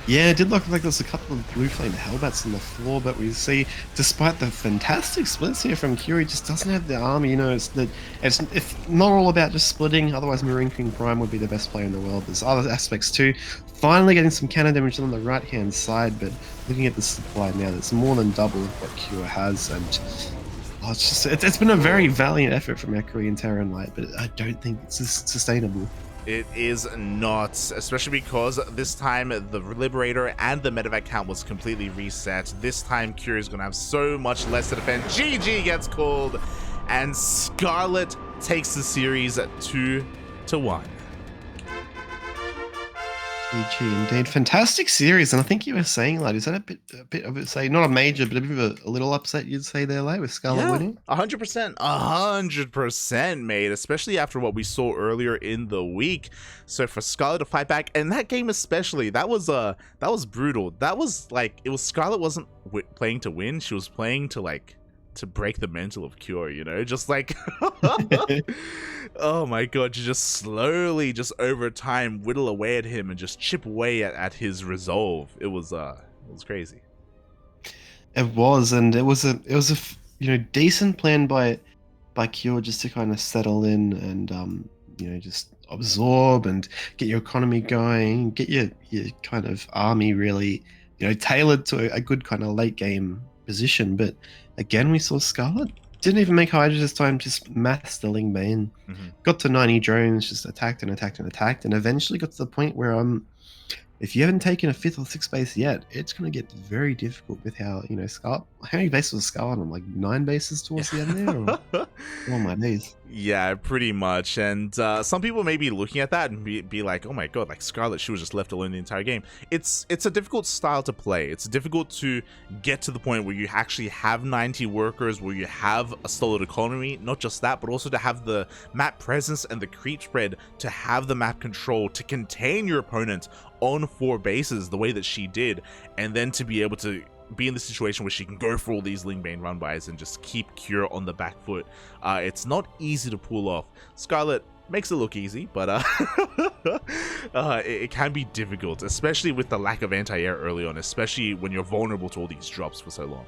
Yeah, it did look like there's a couple of blue flame Hellbats on the floor, but we see, despite the fantastic splits here from Curie, just doesn't have the army. It's not all about just splitting. Otherwise, Marine King Prime would be the best player in the world. There's other aspects too. Finally getting some cannon damage on the right-hand side, but looking at the supply now, that's more than double what Cure has, and it's been a very valiant effort from our Korean Terran Light, but I don't think it's sustainable. It is not, especially because this time the Liberator and the medevac count was completely reset. This time Cure is going to have so much less to defend. GG gets called, and Scarlett takes the series 2-1. GG indeed. Fantastic series, and I think you were saying, like, is that a bit of a, say, not a major, but a bit of a little upset, you'd say there, like, with Scarlett winning? 100%, mate, especially after what we saw earlier in the week. So for Scarlett to fight back, and that game especially, that was brutal. That was like, it was Scarlett wasn't playing to win, she was playing to, like, to break the mental of Cure, just like oh my god, you just slowly, just over time, whittle away at him and just chip away at his resolve. It was crazy. It was, and it was a decent plan by Cure just to kind of settle in and just absorb and get your economy going, get your kind of army really, tailored to a good kind of late game position. But again, we saw Scarlett didn't even make Hydra this time, just massed the Ling Bane, got to 90 drones, just attacked and attacked and attacked, and eventually got to the point where if you haven't taken a 5th or 6th base yet, it's going to get very difficult with how, Scarlet. How many bases was Scarlet on? Like 9 bases towards the end there? Or? Oh my days. Yeah, pretty much. And some people may be looking at that and be like, oh my god, like Scarlett, she was just left alone the entire game. It's a difficult style to play. It's difficult to get to the point where you actually have 90 workers, where you have a solid economy. Not just that, but also to have the map presence and the creep spread, to have the map control, to contain your opponent on 4 bases the way that she did, and then to be able to be in the situation where she can go for all these Ling Bane run bys and just keep Cure on the back foot. It's not easy to pull off. Scarlett makes it look easy, but it can be difficult, especially with the lack of anti-air early on, especially when you're vulnerable to all these drops for so long.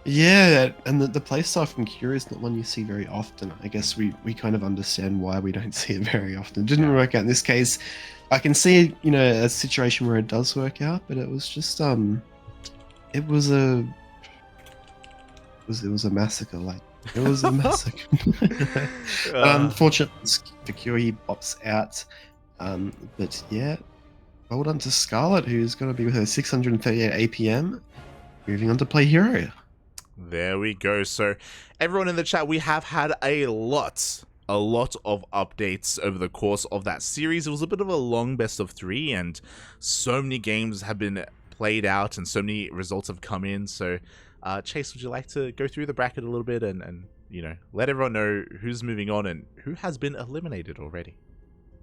Yeah, and the playstyle from Cure is not one you see very often. I guess we kind of understand why we don't see it very often. It didn't work out in this case. I can see, a situation where it does work out, but it was just it was a massacre. Like it was a massacre. Unfortunately for Cure, he pops out. But yeah, well done to Scarlett, who's going to be with her 638 APM, moving on to play hero. There we go. So everyone in the chat, we have had a lot of updates over the course of that series. It was a bit of a long best of 3, and so many games have been played out and so many results have come in. So Chase, would you like to go through the bracket a little bit and let everyone know who's moving on and who has been eliminated already?